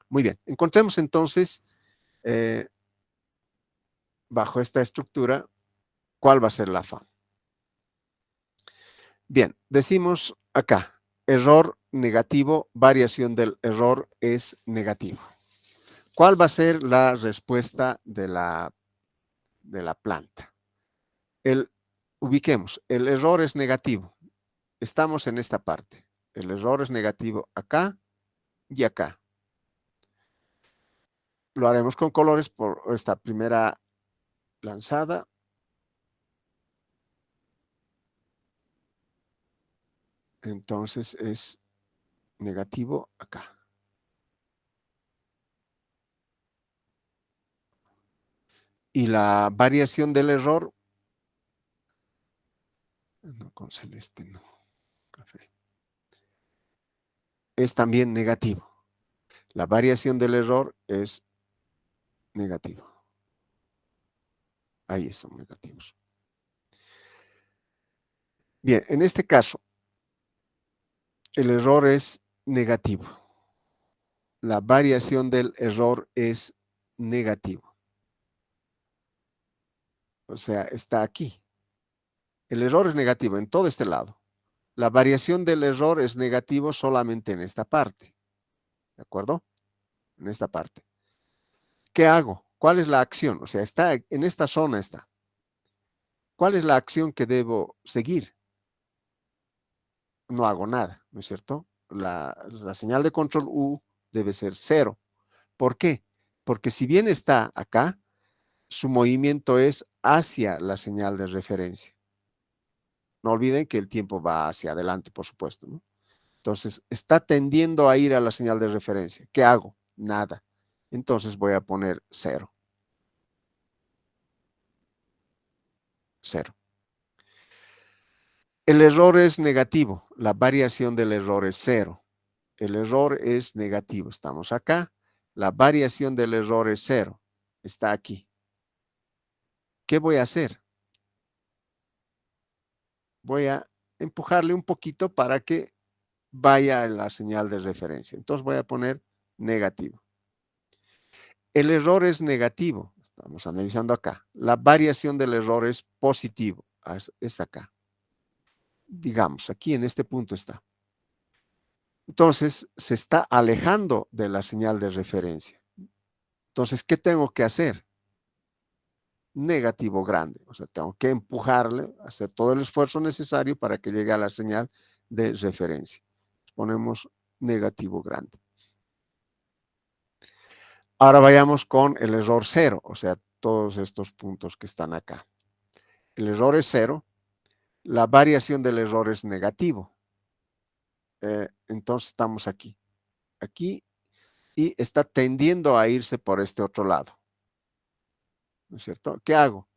Muy bien, encontremos entonces, bajo esta estructura, cuál va a ser la FAM. Bien, decimos acá, error negativo, variación del error es negativo. ¿Cuál va a ser la respuesta de la planta? Ubiquemos, el error es negativo. Estamos en esta parte. El error es negativo acá y acá. Lo haremos con colores por esta primera lanzada. Entonces es negativo acá. Y la variación del error, no, con celeste no, café, es también negativo. La variación del error es negativo. Ahí son negativos. Bien, en este caso, el error es negativo. La variación del error es negativo. O sea, está aquí. El error es negativo en todo este lado. La variación del error es negativo solamente en esta parte. ¿De acuerdo? En esta parte. ¿Qué hago? ¿Cuál es la acción? O sea, está en esta zona está. ¿Cuál es la acción que debo seguir? No hago nada, ¿no es cierto? La señal de control U debe ser 0. ¿Por qué? Porque si bien está acá, su movimiento es hacia la señal de referencia. No olviden que el tiempo va hacia adelante, por supuesto, ¿no? Entonces, está tendiendo a ir a la señal de referencia. ¿Qué hago? Nada. Entonces voy a poner 0. 0. El error es negativo. La variación del error es 0. El error es negativo. Estamos acá. La variación del error es 0. Está aquí. ¿Qué voy a hacer? Voy a empujarle un poquito para que vaya a la señal de referencia. Entonces voy a poner negativo. El error es negativo. Estamos analizando acá. La variación del error es positivo. Es acá. Digamos, aquí en este punto está. Entonces, se está alejando de la señal de referencia. Entonces, ¿qué tengo que hacer? Negativo grande. O sea, tengo que empujarle, hacer todo el esfuerzo necesario para que llegue a la señal de referencia. Ponemos negativo grande. Ahora vayamos con el error cero, o sea, todos estos puntos que están acá. El error es cero, la variación del error es negativo. Entonces estamos aquí, y está tendiendo a irse por este otro lado. ¿No es cierto? ¿Qué hago?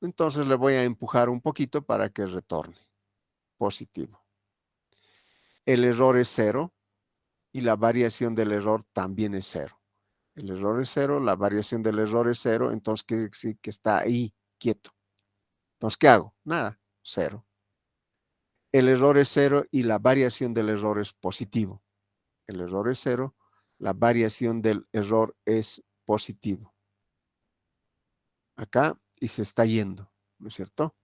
Entonces le voy a empujar un poquito para que retorne positivo. El error es cero y la variación del error también es cero. El error es cero, la variación del error es cero, entonces quiere decir que está ahí, quieto. Entonces, ¿qué hago? Nada, cero. El error es cero y la variación del error es positivo. El error es cero, la variación del error es positivo. Acá, y se está yendo, ¿no es cierto?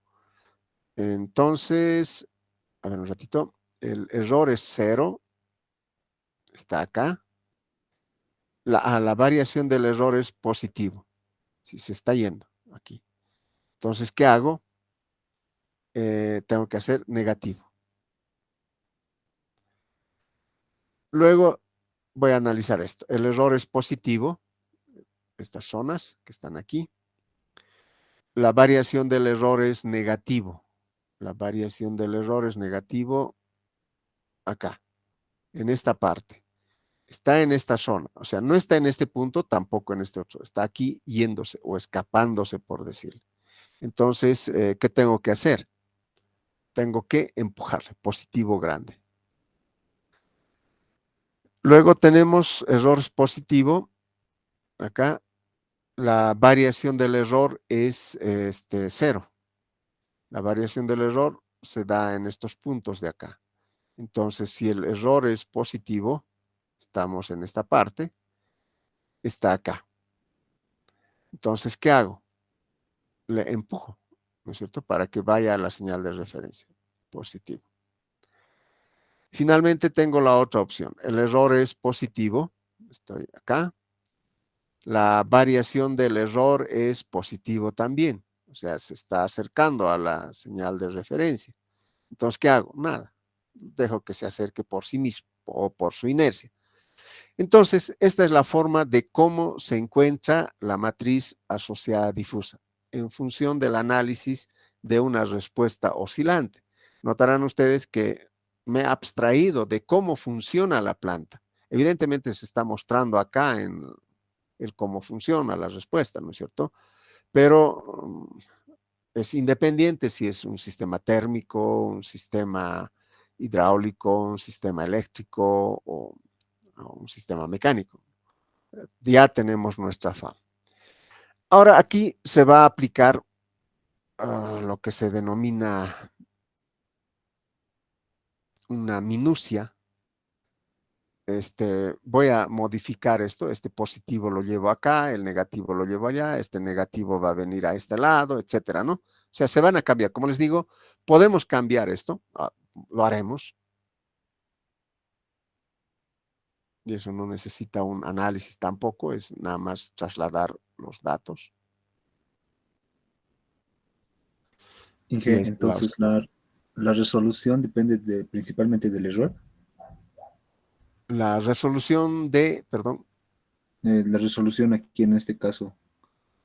Entonces, a ver un ratito, el error es cero, está acá. La variación del error es positivo, si se está yendo aquí. Entonces, ¿qué hago? Tengo que hacer negativo. Luego voy a analizar esto. El error es positivo, estas zonas que están aquí. La variación del error es negativo. La variación del error es negativo acá, en esta parte. Está en esta zona, o sea, no está en este punto, tampoco en este otro. Está aquí yéndose o escapándose, por decirlo. Entonces, ¿qué tengo que hacer? Tengo que empujarle, positivo grande. Luego tenemos error positivo. Acá la variación del error es cero. La variación del error se da en estos puntos de acá. Entonces, si el error es positivo, estamos en esta parte, está acá. Entonces, ¿qué hago? Le empujo, ¿no es cierto? Para que vaya a la señal de referencia, positivo. Finalmente tengo la otra opción. El error es positivo, estoy acá. La variación del error es positivo también, o sea, se está acercando a la señal de referencia. Entonces, ¿qué hago? Nada, dejo que se acerque por sí mismo o por su inercia. Entonces, esta es la forma de cómo se encuentra la matriz asociada difusa en función del análisis de una respuesta oscilante. Notarán ustedes que me he abstraído de cómo funciona la planta. Evidentemente se está mostrando acá en el cómo funciona la respuesta, ¿no es cierto? Pero es independiente si es un sistema térmico, un sistema hidráulico, un sistema eléctrico o un sistema mecánico. Ya tenemos nuestra FAM. Ahora aquí se va a aplicar lo que se denomina una minucia. Voy a modificar esto, este positivo lo llevo acá, el negativo lo llevo allá, este negativo va a venir a este lado, etcétera, ¿no? O sea, se van a cambiar. Como les digo, podemos cambiar esto, lo haremos. Y eso no necesita un análisis tampoco, es nada más trasladar los datos. Y Inge, entonces la resolución depende principalmente del error. la resolución de, perdón. La resolución aquí en este caso,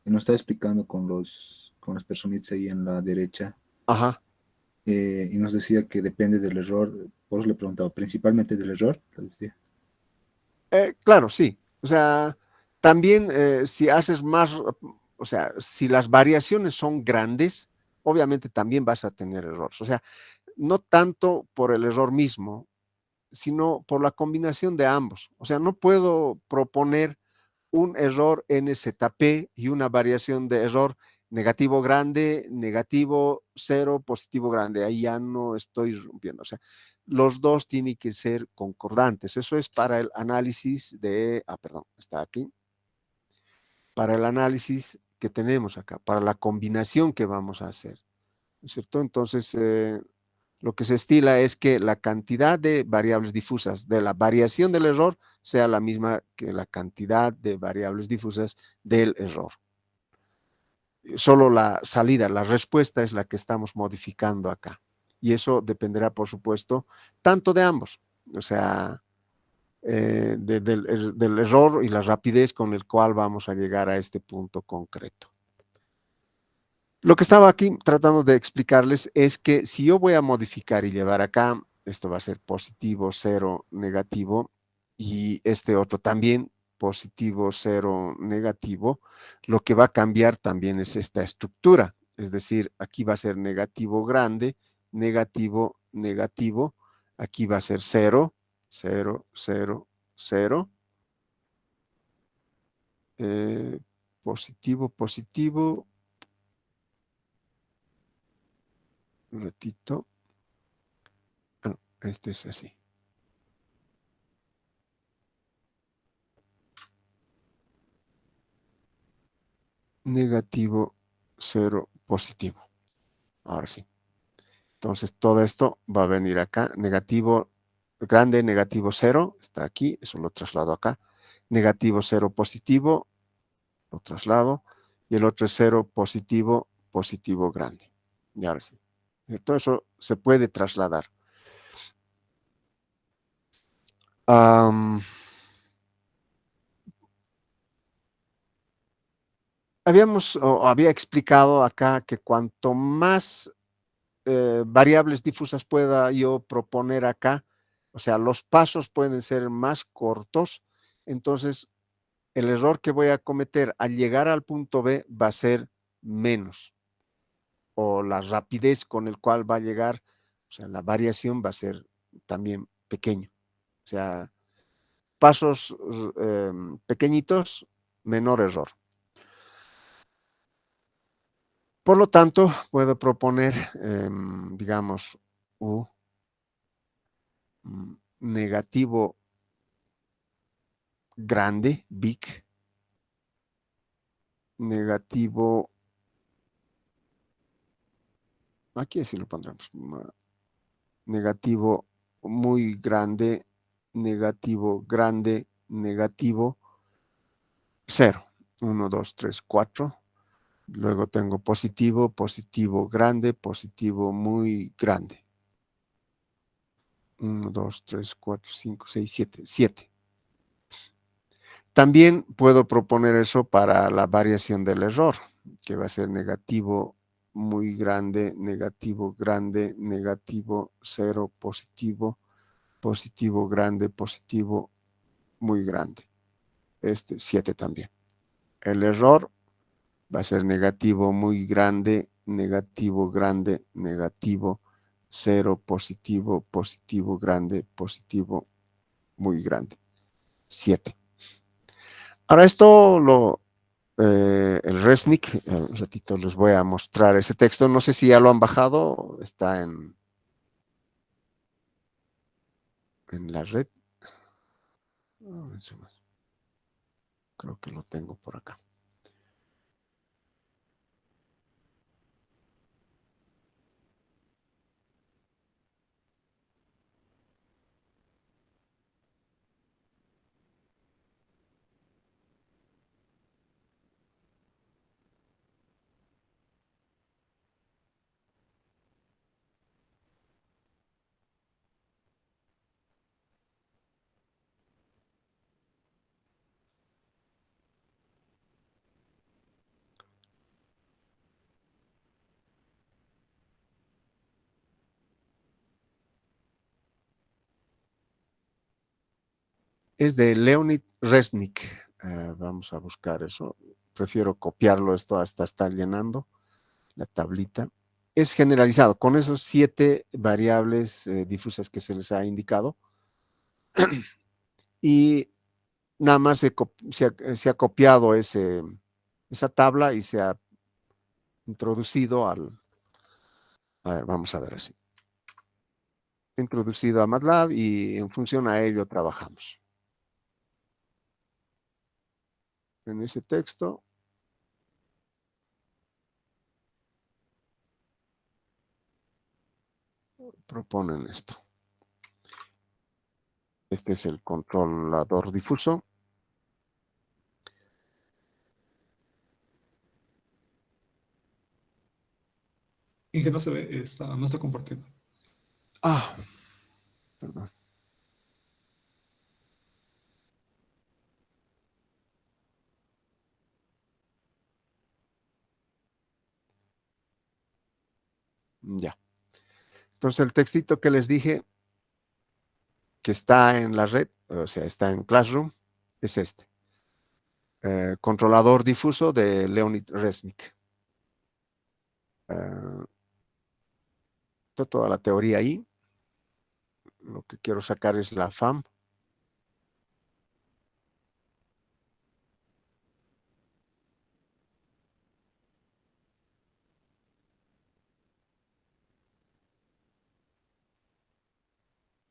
que nos está explicando con las personitas ahí en la derecha, Ajá. y nos decía que depende del error. Por eso le preguntaba, principalmente del error. Claro, sí. O sea, también si haces más, o sea, si las variaciones son grandes, obviamente también vas a tener errores. O sea, no tanto por el error mismo, sino por la combinación de ambos. O sea, no puedo proponer un error NZP y una variación de error negativo grande, negativo cero, positivo grande. Ahí ya no estoy rompiendo. O sea, los dos tienen que ser concordantes. Eso es para el análisis de, perdón, está aquí. Para el análisis que tenemos acá, para la combinación que vamos a hacer. ¿No es cierto? Entonces, Lo que se estila es que la cantidad de variables difusas de la variación del error sea la misma que la cantidad de variables difusas del error. Solo la salida, la respuesta es la que estamos modificando acá. Y eso dependerá, por supuesto, tanto de ambos, o sea, del error y la rapidez con el cual vamos a llegar a este punto concreto. Lo que estaba aquí tratando de explicarles es que si yo voy a modificar y llevar acá, esto va a ser positivo, 0, negativo, y este otro también, positivo, 0, negativo, lo que va a cambiar también es esta estructura. Es decir, aquí va a ser negativo grande, negativo, negativo, aquí va a ser 0, 0, 0, 0, positivo, positivo, un ratito. Este es así. Negativo, 0, positivo. Ahora sí. Entonces todo esto va a venir acá. Negativo grande, negativo 0. Está aquí. Eso lo traslado acá. Negativo 0, positivo. Lo traslado. Y el otro es 0, positivo, positivo grande. Y ahora sí. Todo eso se puede trasladar. Había explicado acá que cuanto más variables difusas pueda yo proponer acá, o sea, los pasos pueden ser más cortos, entonces el error que voy a cometer al llegar al punto B va a ser menos, o la rapidez con el cual va a llegar, o sea, la variación va a ser también pequeño. O sea, pasos pequeñitos, menor error. Por lo tanto, puedo proponer, digamos, U negativo grande, big, negativo, aquí así lo pondremos, negativo muy grande, negativo grande, negativo 0, 1, 2, 3, 4. Luego tengo positivo, positivo grande, positivo muy grande. 1, 2, 3, 4, 5, 6, 7, 7. También puedo proponer eso para la variación del error, que va a ser negativo muy grande, negativo grande, negativo 0, positivo, positivo grande, positivo muy grande. 7 también. El error va a ser negativo muy grande, negativo grande, negativo 0, positivo, positivo grande, positivo muy grande. 7. Ahora esto el Resnick, un ratito les voy a mostrar ese texto, no sé si ya lo han bajado, está en la red. Creo que lo tengo por acá. Es de Leonid Resnick. Vamos a buscar eso. Prefiero copiarlo, esto hasta estar llenando la tablita. Es generalizado con esos 7 variables difusas que se les ha indicado. Y nada más se ha copiado esa tabla y se ha introducido a ver, vamos a ver así. Introducido a MATLAB y en función a ello trabajamos. En ese texto. proponen esto. Este es el controlador difuso. Inge no se ve, no está compartiendo. Ah, perdón. Ya. Entonces el textito que les dije que está en la red, o sea, está en Classroom, es este. Controlador difuso de Leonid Resnick. Está toda la teoría ahí. Lo que quiero sacar es la FAM.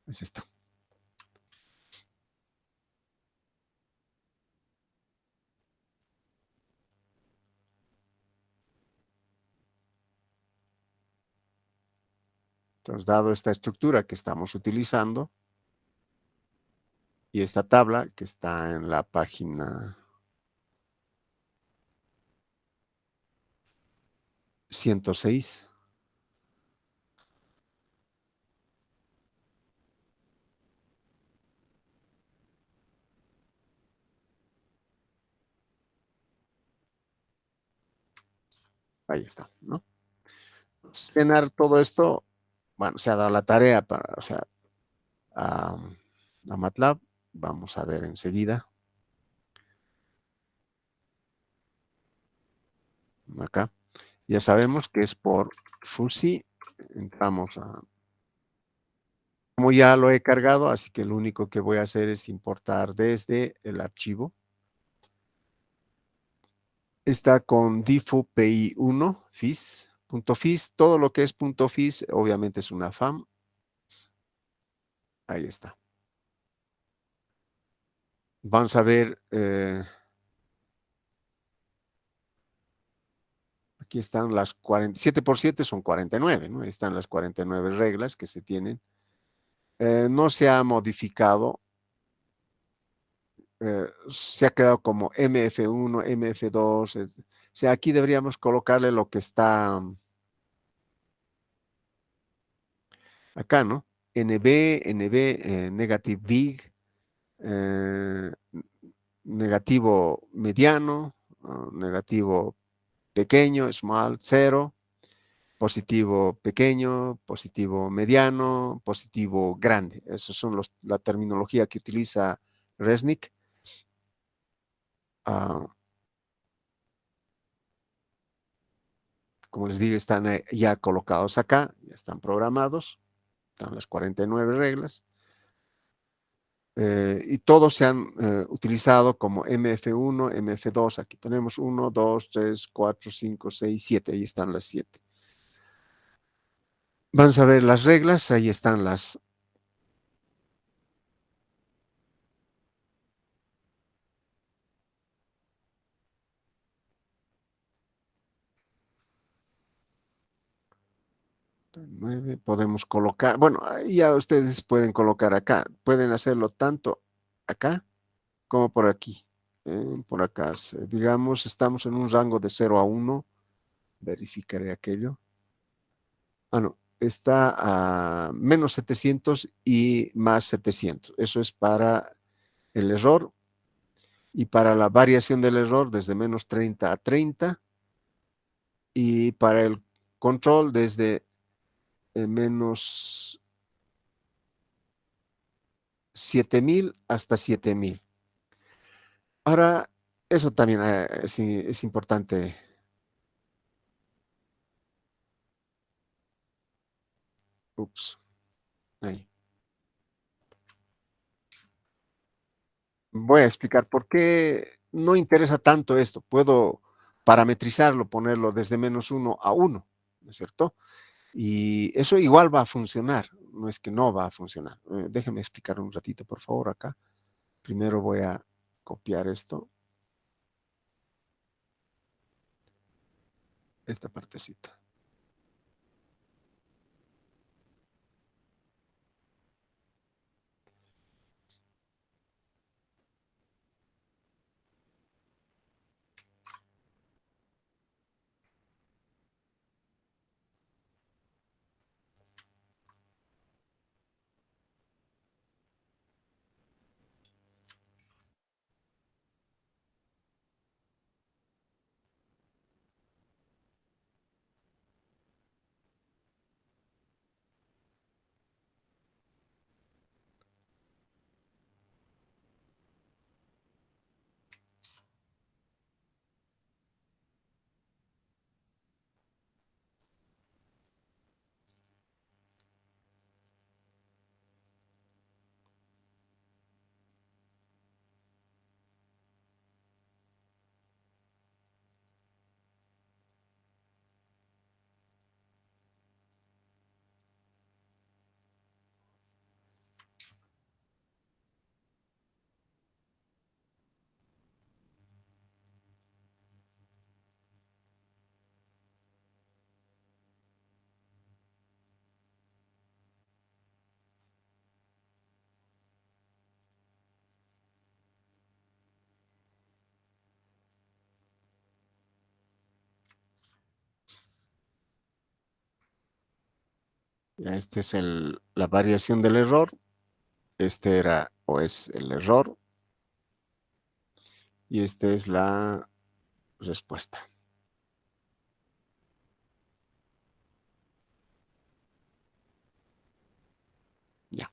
Es esta. Entonces, dado esta estructura que estamos utilizando y esta tabla que está en la página 106, ahí está, ¿no? Llenar todo esto, bueno, se ha dado la tarea para, o sea, a, a MATLAB. Vamos a ver enseguida. Acá. Ya sabemos que es por FUSI. Entramos a... Como ya lo he cargado, así que lo único que voy a hacer es importar desde el archivo. Está con difu pi1 fis, .fis. Todo lo que es .fis obviamente es una FAM. Ahí está. Vamos a ver... aquí están las 47 por 7 son 49, ¿no? Ahí están las 49 reglas que se tienen. No se ha modificado. Se ha quedado como MF1, MF2. O sea, aquí deberíamos colocarle lo que está acá, ¿no? NB, NB, negative big, eh, negativo mediano, negativo pequeño, small, cero, positivo pequeño, positivo mediano, positivo grande. Esos son la terminología que utiliza Resnick. Como les digo, están ya colocados acá, ya están programados, están las 49 reglas. Y todos se han utilizado como MF1, MF2. Aquí tenemos 1, 2, 3, 4, 5, 6, 7. Ahí están las 7. Vamos a ver las reglas. Ahí están las... Podemos colocar, bueno, ahí ya ustedes pueden colocar acá. Pueden hacerlo tanto acá como por aquí. Por acá, digamos, estamos en un rango de 0 a 1. Verificaré aquello. Ah, no, está a menos 700 y más 700. Eso es para el error y para la variación del error desde menos 30 a 30 y para el control desde menos 7000 hasta 7000. Ahora, eso también es importante. Ups, ahí. Voy a explicar por qué no interesa tanto esto. Puedo parametrizarlo, ponerlo desde menos 1 a 1, ¿no es cierto? Y eso igual va a funcionar, no es que no va a funcionar. Déjeme explicar un ratito, por favor, acá. Primero voy a copiar esto, esta partecita. Ya este es la variación del error. Este era o es el error. Y esta es la respuesta. Ya.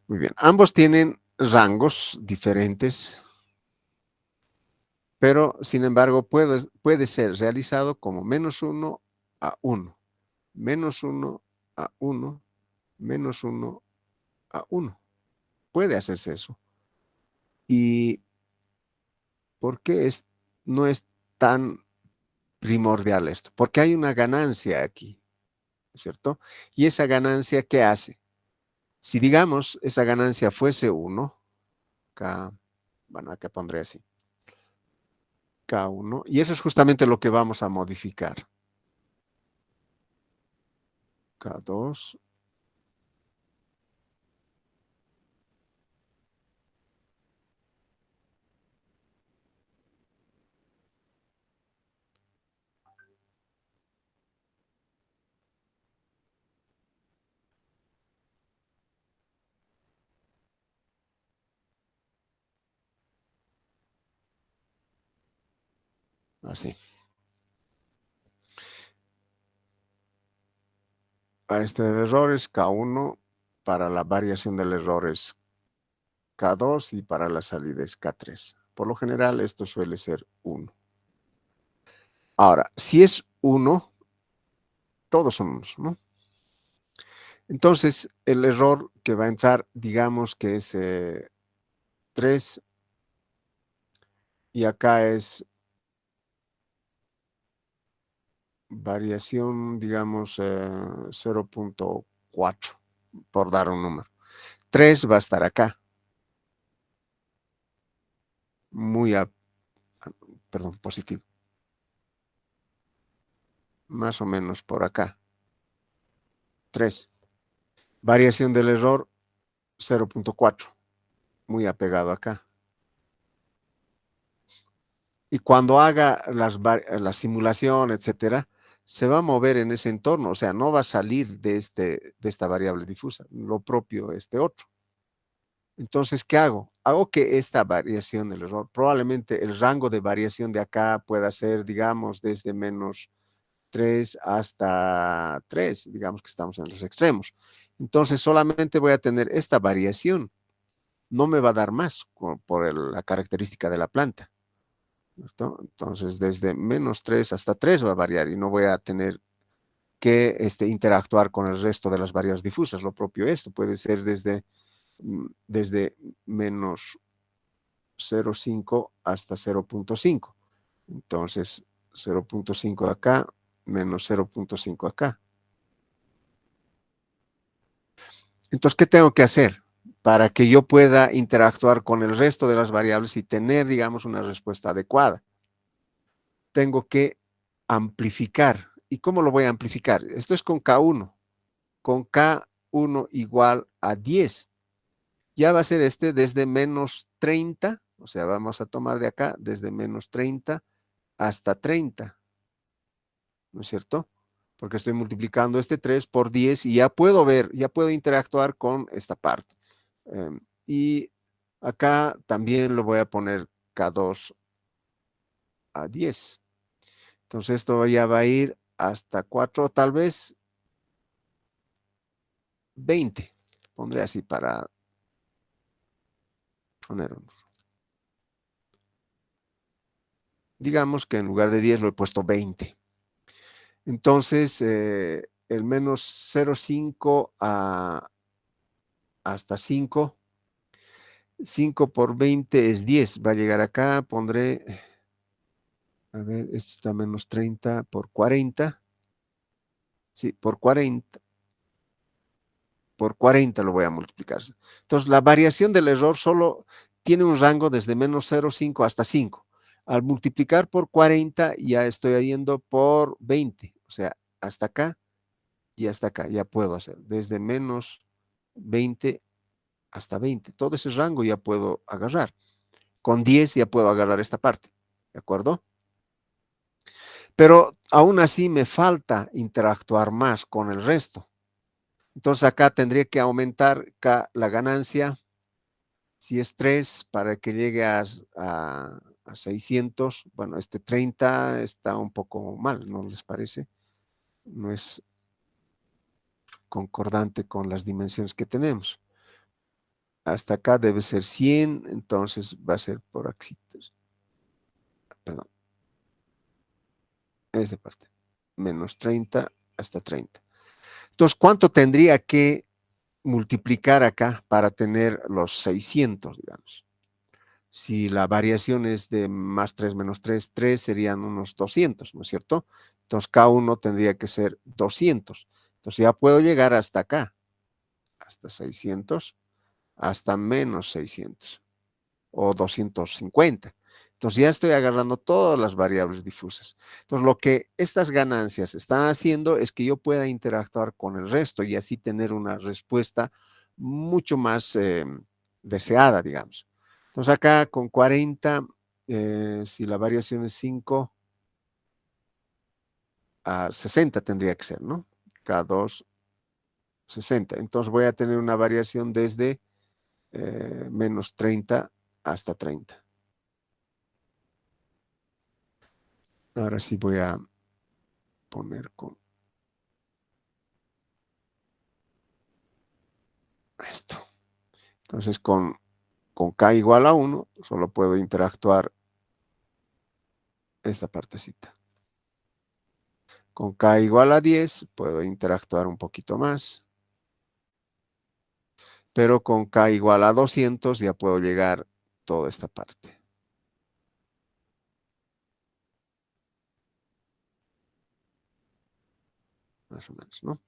Muy bien. Ambos tienen rangos diferentes, pero sin embargo puede ser realizado como -1 a 1, -1 a 1, -1 a 1. Puede hacerse eso. ¿Y por qué no es tan primordial esto? Porque hay una ganancia aquí, ¿cierto? Y esa ganancia, ¿qué hace? Si digamos esa ganancia fuese 1, K, bueno, acá pondré así, K1, y eso es justamente lo que vamos a modificar. K2, así. Para este de errores, K1, para la variación del error es K2 y para la salida es K3. Por lo general, esto suele ser 1. Ahora, si es 1, todos son unos, ¿no? Entonces, el error que va a entrar, digamos que es 3 y acá es variación, digamos, 0.4, por dar un número. 3 va a estar acá. Perdón, positivo. Más o menos por acá. 3. Variación del error, 0.4. Muy apegado acá. Y cuando haga la simulación, etcétera, se va a mover en ese entorno. O sea, no va a salir de esta variable difusa. Lo propio este otro. Entonces, ¿qué hago? Hago que esta variación del error, probablemente el rango de variación de acá pueda ser, digamos, desde -3 hasta 3, digamos que estamos en los extremos. Entonces, solamente voy a tener esta variación. No me va a dar más por la característica de la planta, ¿cierto? Entonces, desde -3 hasta 3 va a variar y no voy a tener que interactuar con el resto de las variables difusas. Lo propio esto puede ser desde -0.5 hasta 0.5. Entonces, 0.5 acá, -0.5 acá. Entonces, ¿qué tengo que hacer para que yo pueda interactuar con el resto de las variables y tener, digamos, una respuesta adecuada? Tengo que amplificar. ¿Y cómo lo voy a amplificar? Esto es con K1. Con K1 igual a 10. Ya va a ser desde -30, o sea, vamos a tomar de acá desde -30 hasta 30, ¿no es cierto? Porque estoy multiplicando este 3 por 10 y ya puedo ver, ya puedo interactuar con esta parte. Y acá también lo voy a poner K2 a 10. Entonces esto ya va a ir hasta 4, tal vez 20. Pondré así para poner digamos que en lugar de 10 lo he puesto 20. Entonces, el -0.5 hasta 5. 5 por 20 es 10. Va a llegar acá, pondré, a ver, esto está -30 por 40. Sí, por 40. Por 40 lo voy a multiplicar. Entonces, la variación del error solo tiene un rango desde -0.5 hasta 5. Al multiplicar por 40, ya estoy yendo por 20. O sea, hasta acá y hasta acá. Ya puedo hacer desde -20 hasta 20. Todo ese rango ya puedo agarrar. Con 10 ya puedo agarrar esta parte. ¿De acuerdo? Pero aún así me falta interactuar más con el resto. Entonces acá tendría que aumentar la ganancia, si es 3, para que llegue a 600. Bueno, este 30 está un poco mal, ¿no les parece? No es concordante con las dimensiones que tenemos. Hasta acá debe ser 100, entonces va a ser por aquí. Perdón, esa parte. Menos 30 hasta 30. Entonces, ¿cuánto tendría que multiplicar acá para tener los 600, digamos? Si la variación es de más 3 menos 3, 3 serían unos 200, ¿no es cierto? Entonces, K1 tendría que ser 200. Entonces, ya puedo llegar hasta acá, hasta 600, hasta menos 600 o 250. Entonces, ya estoy agarrando todas las variables difusas. Entonces, lo que estas ganancias están haciendo es que yo pueda interactuar con el resto y así tener una respuesta mucho más deseada, digamos. Entonces, acá con 40, si la variación es 5 a 60 tendría que ser, ¿no? K2, 60. Entonces, voy a tener una variación desde menos 30 hasta 30. Ahora sí voy a poner con esto. Entonces, con K igual a 1, solo puedo interactuar esta partecita. Con K igual a 10, puedo interactuar un poquito más. Pero con K igual a 200, ya puedo llegar toda esta parte. Más o menos, ¿no?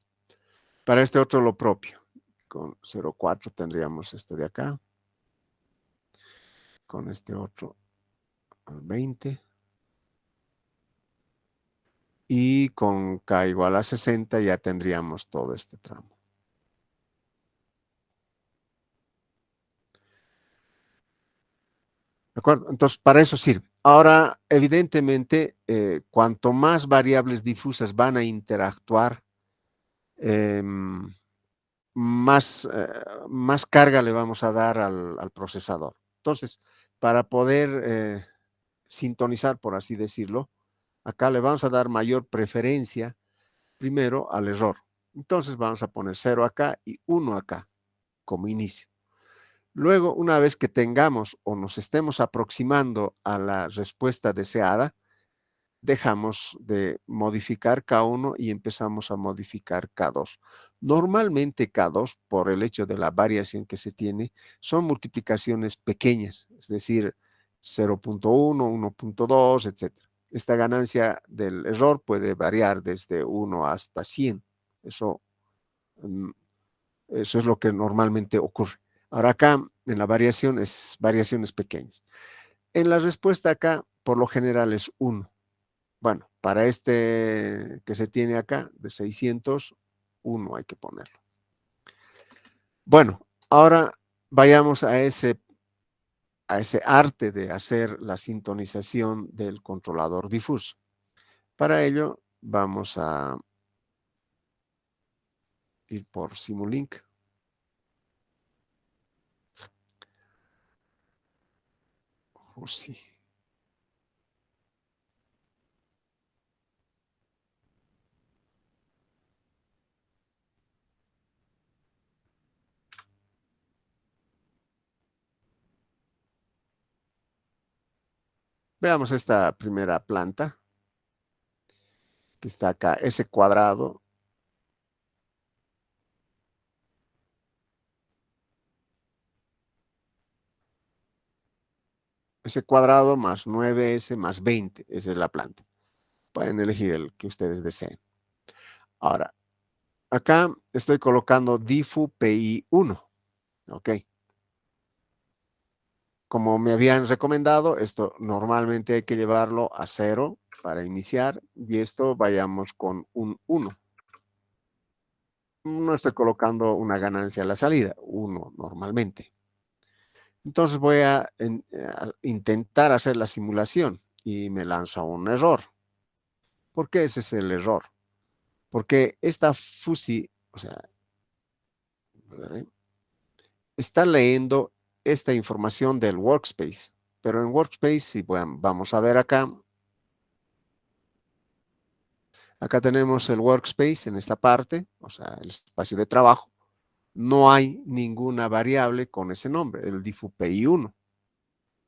Para este otro lo propio. Con 0,4 tendríamos este de acá. Con este otro al 20. Y con K igual a 60 ya tendríamos todo este tramo. ¿De acuerdo? Entonces, para eso sirve. Ahora, evidentemente, cuanto más variables difusas van a interactuar, más carga le vamos a dar al procesador. Entonces, para poder sintonizar, por así decirlo, acá le vamos a dar mayor preferencia primero al error. Entonces, vamos a poner 0 acá y 1 acá como inicio. Luego, una vez que tengamos o nos estemos aproximando a la respuesta deseada, dejamos de modificar K1 y empezamos a modificar K2. Normalmente K2, por el hecho de la variación que se tiene, son multiplicaciones pequeñas, es decir, 0.1, 1.2, etc. Esta ganancia del error puede variar desde 1 hasta 100. Eso mm, eso es lo que normalmente ocurre. Ahora acá, en la variación, es variaciones pequeñas. En la respuesta acá, por lo general es 1. Bueno, para este que se tiene acá, de 600, 1 hay que ponerlo. Bueno, ahora vayamos a ese arte de hacer la sintonización del controlador difuso. Para ello, vamos a ir por Simulink. Oh, sí. Veamos esta primera planta que está acá, ese cuadrado. Ese cuadrado más 9S más 20, esa es la planta. Pueden elegir el que ustedes deseen. Ahora, acá estoy colocando difu PI1. Ok. Como me habían recomendado, esto normalmente hay que llevarlo a 0 para iniciar. Y esto vayamos con un 1. No estoy colocando una ganancia a la salida, 1 normalmente. Entonces voy a intentar hacer la simulación y me lanza un error. ¿Por qué ese es el error? Porque esta FUSI, o sea, Está leyendo esta información del workspace, pero en workspace, si vamos a ver acá, acá tenemos el workspace en esta parte, o sea, el espacio de trabajo. No hay ninguna variable con ese nombre, el diffupy1.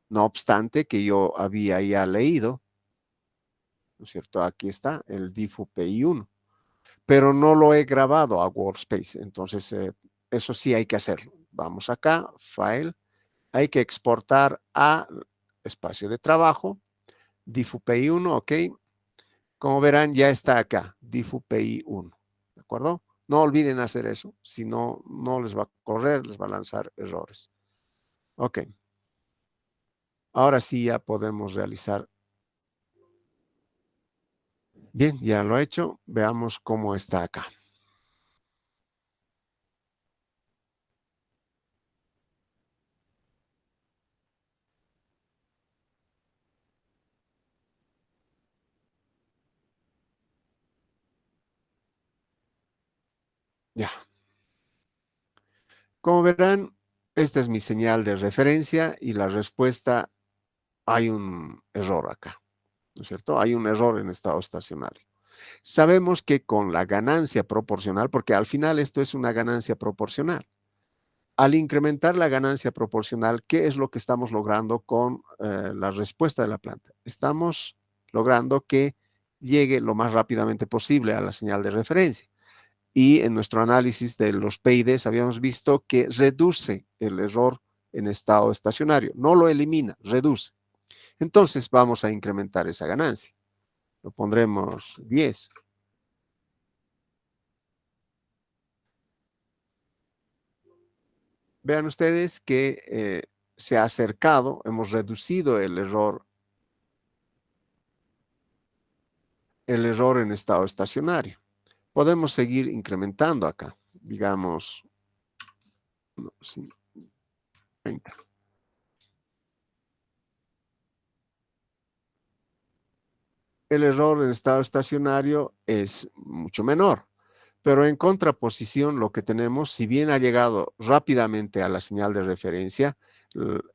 No obstante que yo había ya leído, ¿no es cierto? Aquí está el diffupy1, pero no lo he grabado a workspace, entonces eso sí hay que hacerlo. Vamos acá, file, hay que exportar a espacio de trabajo, diffupy1, ok. Como verán, ya está acá, diffupy1, ¿de acuerdo? No olviden hacer eso, si no, no les va a correr, les va a lanzar errores. Ok. Ahora sí ya podemos realizar. Bien, ya lo he hecho. Veamos cómo está acá. Ya. Como verán, esta es mi señal de referencia y la respuesta, hay un error acá, ¿no es cierto? Hay un error en estado estacionario. Sabemos que con la ganancia proporcional, porque al final esto es una ganancia proporcional, al incrementar la ganancia proporcional, ¿qué es lo que estamos logrando con la respuesta de la planta? Estamos logrando que llegue lo más rápidamente posible a la señal de referencia. Y en nuestro análisis de los PIDs habíamos visto que reduce el error en estado estacionario. No lo elimina, reduce. Entonces vamos a incrementar esa ganancia. Lo pondremos 10. Vean ustedes que se ha acercado, hemos reducido el error en estado estacionario. Podemos seguir incrementando acá, digamos, no, 30. El error en estado estacionario es mucho menor, pero en contraposición lo que tenemos, si bien ha llegado rápidamente a la señal de referencia,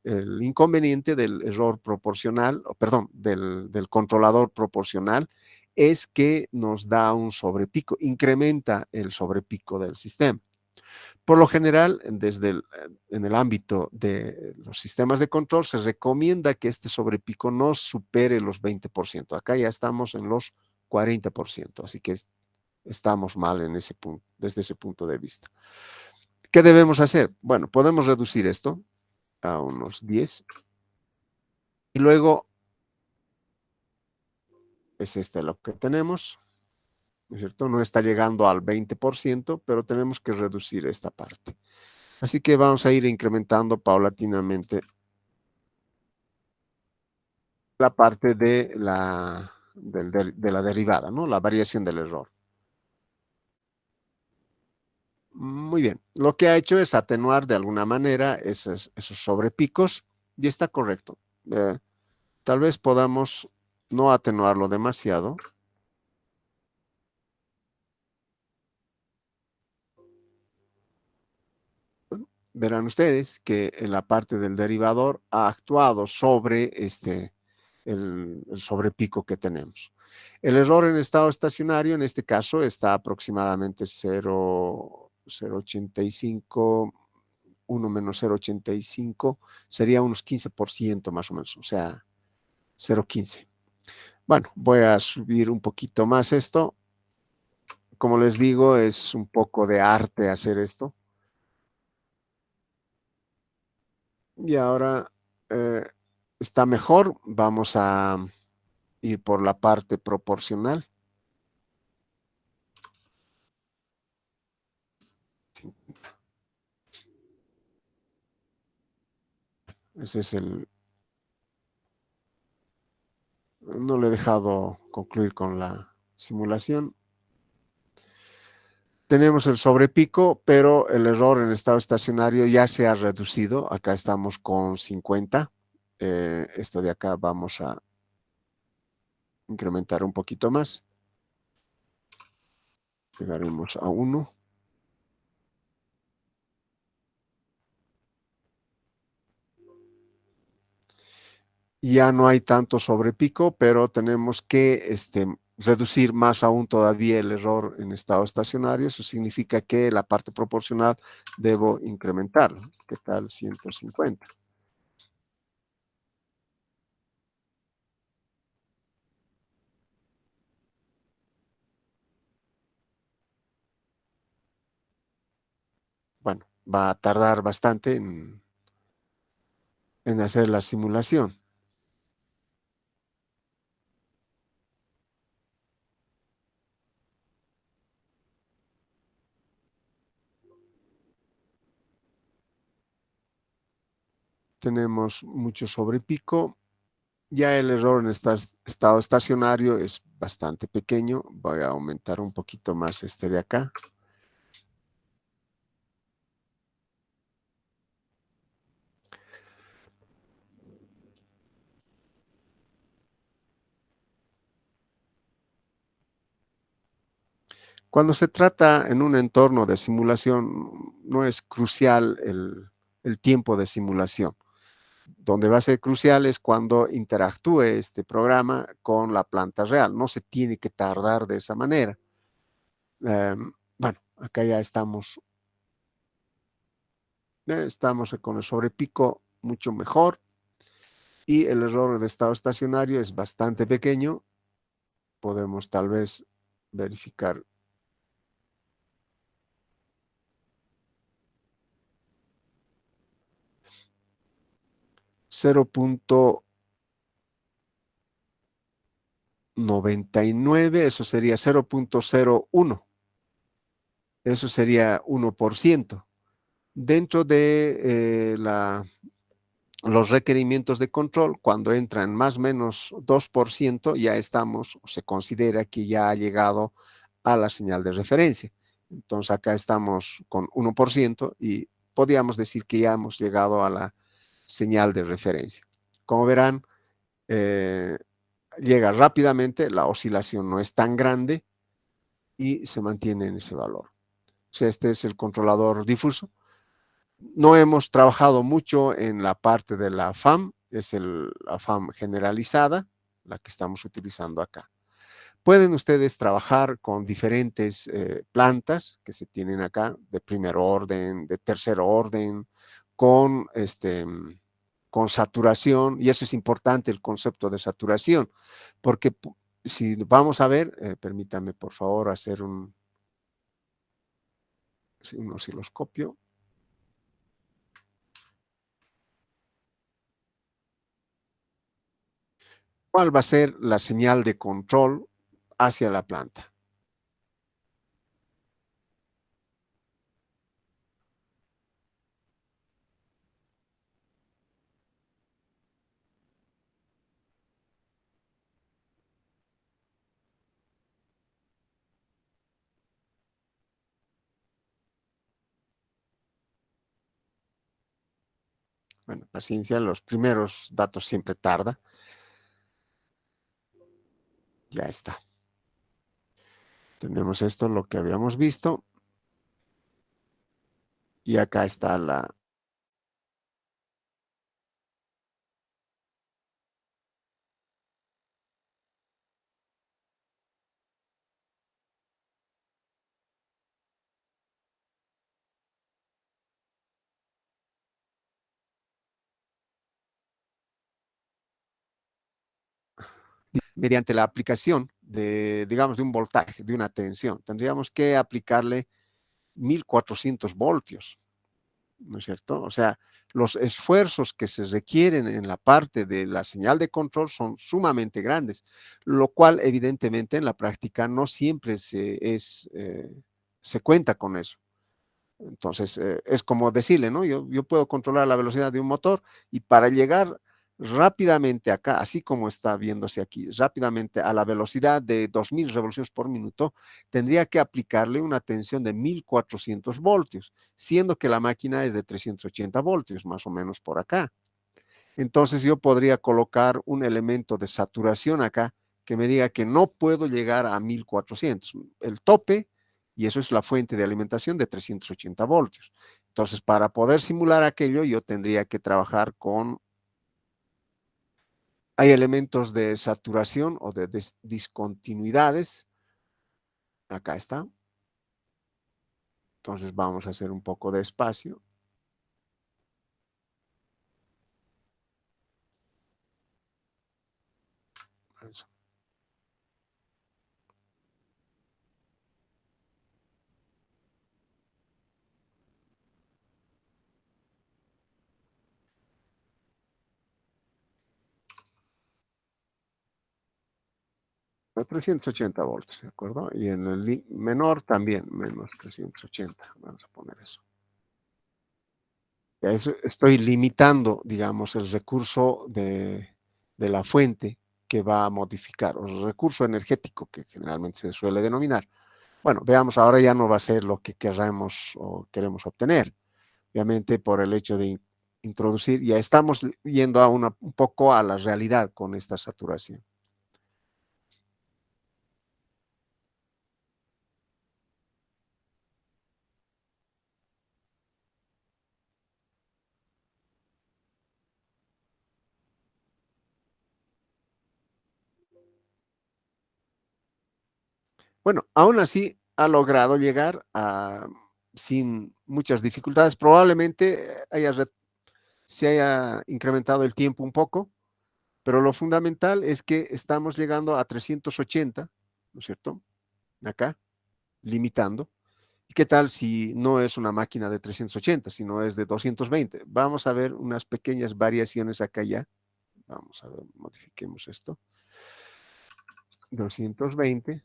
el inconveniente del error proporcional, perdón, del controlador proporcional, es que nos da un sobrepico, incrementa el sobrepico del sistema. Por lo general, en el ámbito de los sistemas de control, se recomienda que este sobrepico no supere los 20%. Acá ya estamos en los 40%, así que estamos mal en ese punto, desde ese punto de vista. ¿Qué debemos hacer? Bueno, podemos reducir esto a unos 10 y luego es este lo que tenemos, ¿no es cierto? No está llegando al 20%, pero tenemos que reducir esta parte. Así que vamos a ir incrementando paulatinamente la parte de la derivada, ¿no? La variación del error. Muy bien. Lo que ha hecho es atenuar de alguna manera esos sobrepicos y está correcto. Tal vez podamos no atenuarlo demasiado. Verán ustedes que en la parte del derivador ha actuado sobre el sobrepico que tenemos. El error en estado estacionario, en este caso, está aproximadamente 0,85, 1 menos 0,85, sería unos 15% más o menos, o sea, 0,15. Bueno, voy a subir un poquito más esto. Como les digo, es un poco de arte hacer esto. Y ahora está mejor. Vamos a ir por la parte proporcional. Ese es no le he dejado concluir con la simulación. Tenemos el sobrepico, pero el error en estado estacionario ya se ha reducido. Acá estamos con 50. Esto de acá vamos a incrementar un poquito más. Llegaremos a 1. ya no hay tanto sobrepico, pero tenemos que reducir más aún todavía el error en estado estacionario. Eso significa que la parte proporcional debo incrementarlo. ¿Qué tal 150? Bueno, va a tardar bastante en hacer la simulación. Tenemos mucho sobrepico. Ya el error en estado estacionario es bastante pequeño. Voy a aumentar un poquito más este de acá. Cuando se trata en un entorno de simulación, no es crucial el tiempo de simulación. Donde va a ser crucial es cuando interactúe este programa con la planta real. No se tiene que tardar de esa manera. Bueno, acá ya estamos con el sobrepico mucho mejor y el error de estado estacionario es bastante pequeño. Podemos tal vez verificar 0.99, eso sería 0.01. Eso sería 1%. Dentro de los requerimientos de control, cuando entran más o menos 2%, ya estamos, se considera que ya ha llegado a la señal de referencia. Entonces acá estamos con 1% y podríamos decir que ya hemos llegado a la señal de referencia. Como verán, eh, llega rápidamente, la oscilación no es tan grande y se mantiene en ese valor. O sea, este es el controlador difuso. No hemos trabajado mucho en la parte de la FAM, es la FAM generalizada, la que estamos utilizando acá. Pueden ustedes trabajar con diferentes plantas que se tienen acá, de primer orden, de tercer orden, con, con saturación, y eso es importante, el concepto de saturación, porque si vamos a ver, permítame por favor hacer un osciloscopio. ¿Cuál va a ser la señal de control hacia la planta? Bueno, paciencia, los primeros datos siempre tarda. Ya está. Tenemos esto, lo que habíamos visto. Y acá está la... Mediante la aplicación de, digamos, de un voltaje, de una tensión. Tendríamos que aplicarle 1400 voltios, ¿no es cierto? O sea, los esfuerzos que se requieren en la parte de la señal de control son sumamente grandes, lo cual evidentemente en la práctica no siempre se cuenta con eso. Entonces, es como decirle, ¿no? Yo puedo controlar la velocidad de un motor y para llegar rápidamente acá, así como está viéndose aquí, rápidamente a la velocidad de 2000 revoluciones por minuto, tendría que aplicarle una tensión de 1400 voltios, siendo que la máquina es de 380 voltios, más o menos por acá. Entonces yo podría colocar un elemento de saturación acá que me diga que no puedo llegar a 1400. El tope, y eso es la fuente de alimentación de 380 voltios. Entonces, para poder simular aquello, yo tendría que trabajar con hay elementos de saturación o de discontinuidades. Acá está. Entonces vamos a hacer un poco de espacio. Eso. A 380 voltios, ¿de acuerdo? Y en el menor también, menos 380. Vamos a poner eso. A eso estoy limitando, digamos, el recurso de la fuente que va a modificar, o el recurso energético que generalmente se suele denominar. Bueno, veamos, ahora ya no va a ser lo que querramos o queremos obtener. Obviamente por el hecho de introducir, ya estamos yendo a un poco a la realidad con esta saturación. Bueno, aún así ha logrado llegar sin muchas dificultades. Probablemente se haya incrementado el tiempo un poco, pero lo fundamental es que estamos llegando a 380, ¿no es cierto? Acá, limitando. ¿Y qué tal si no es una máquina de 380, sino es de 220? Vamos a ver unas pequeñas variaciones acá ya. Vamos a ver, modifiquemos esto. 220.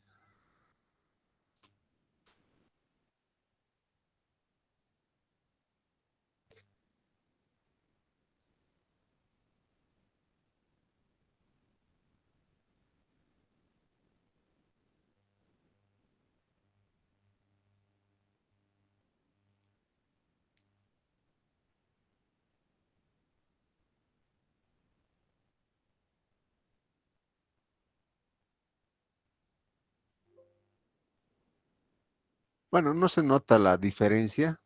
Bueno, no se nota la diferencia.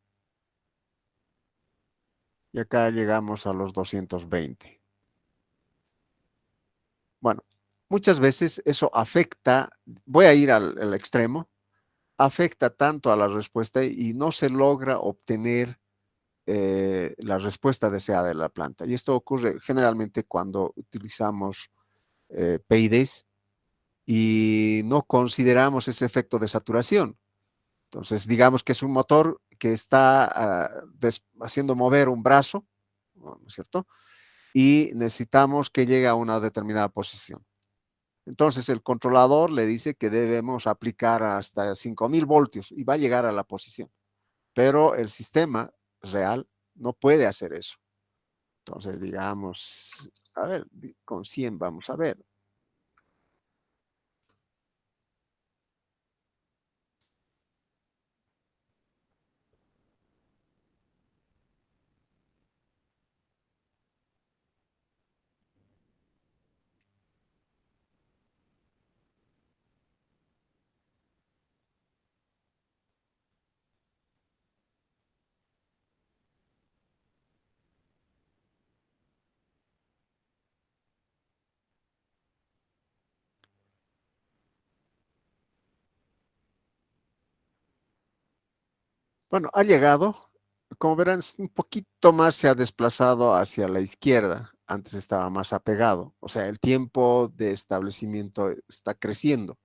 Y acá llegamos a los 220. Bueno, muchas veces eso afecta, voy a ir al extremo, afecta tanto a la respuesta y no se logra obtener la respuesta deseada de la planta. Y esto ocurre generalmente cuando utilizamos PIDs y no consideramos ese efecto de saturación. Entonces, digamos que es un motor que está haciendo mover un brazo, ¿no es cierto? Y necesitamos que llegue a una determinada posición. Entonces, el controlador le dice que debemos aplicar hasta 5000 voltios y va a llegar a la posición. Pero el sistema real no puede hacer eso. Entonces, digamos, a ver, con 100 vamos a ver. Bueno, ha llegado. Como verán, un poquito más se ha desplazado hacia la izquierda. Antes estaba más apegado. O sea, el tiempo de establecimiento está creciendo.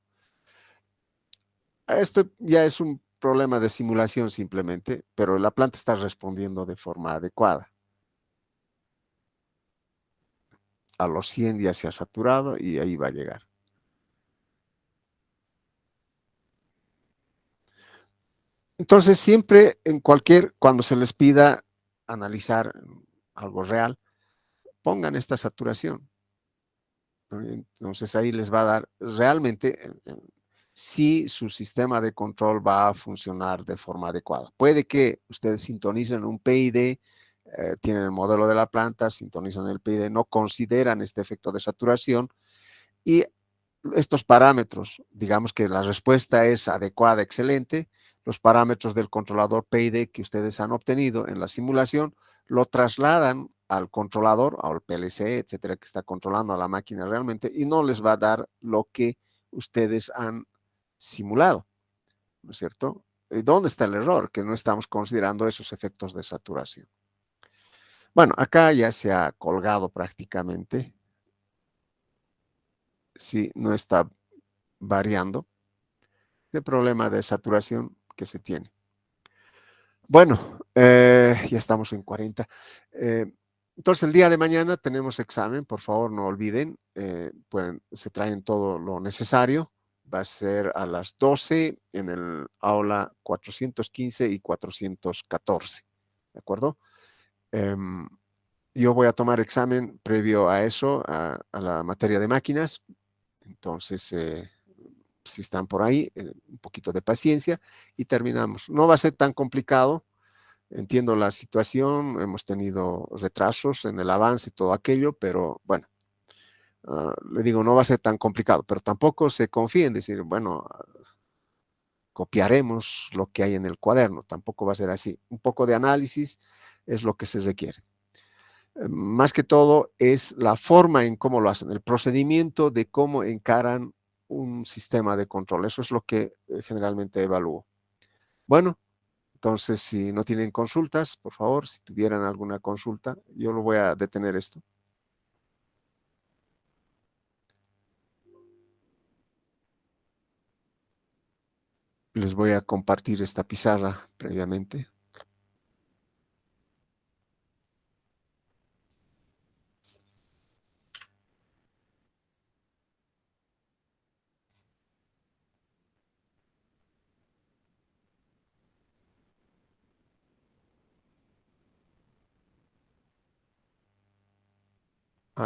Esto ya es un problema de simulación simplemente, pero la planta está respondiendo de forma adecuada. A los 100 ya se ha saturado y ahí va a llegar. Entonces, siempre cuando se les pida analizar algo real, pongan esta saturación, ¿no? Entonces ahí les va a dar realmente si su sistema de control va a funcionar de forma adecuada. Puede que ustedes sintonicen un PID, tienen el modelo de la planta, sintonizan el PID, no consideran este efecto de saturación y estos parámetros, digamos que la respuesta es adecuada, excelente, los parámetros del controlador PID que ustedes han obtenido en la simulación lo trasladan al controlador, al PLC, etcétera, que está controlando a la máquina realmente, y no les va a dar lo que ustedes han simulado, ¿no es cierto? ¿Y dónde está el error? Que no estamos considerando esos efectos de saturación. Bueno, acá ya se ha colgado prácticamente. Sí, no está variando el problema de saturación que se tiene. Bueno, ya estamos en 40. Entonces, el día de mañana tenemos examen, por favor, no olviden, se traen todo lo necesario. Va a ser a las 12 en el aula 415 y 414, ¿de acuerdo? Yo voy a tomar examen previo a eso, a la materia de máquinas. Entonces, si están por ahí, un poquito de paciencia y terminamos. No va a ser tan complicado. Entiendo la situación, hemos tenido retrasos en el avance y todo aquello, pero bueno, le digo, no va a ser tan complicado, pero tampoco se confíen en decir, bueno, copiaremos lo que hay en el cuaderno, tampoco va a ser así. Un poco de análisis es lo que se requiere. Más que todo es la forma en cómo lo hacen, el procedimiento de cómo encaran un sistema de control. Eso es lo que generalmente evalúo. Bueno, entonces si no tienen consultas, por favor, si tuvieran alguna consulta, yo lo voy a detener esto. Les voy a compartir esta pizarra previamente.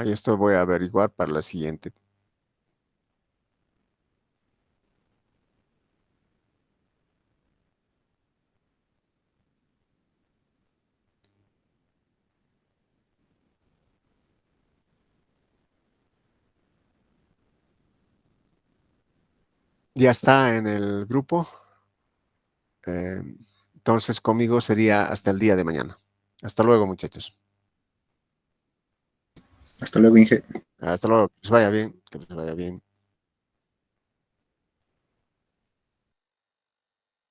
Y esto voy a averiguar para la siguiente. Ya está en el grupo. Entonces conmigo sería hasta el día de mañana. Hasta luego, muchachos. Hasta luego, Inge. Hasta luego. Que les vaya bien. Que les vaya bien.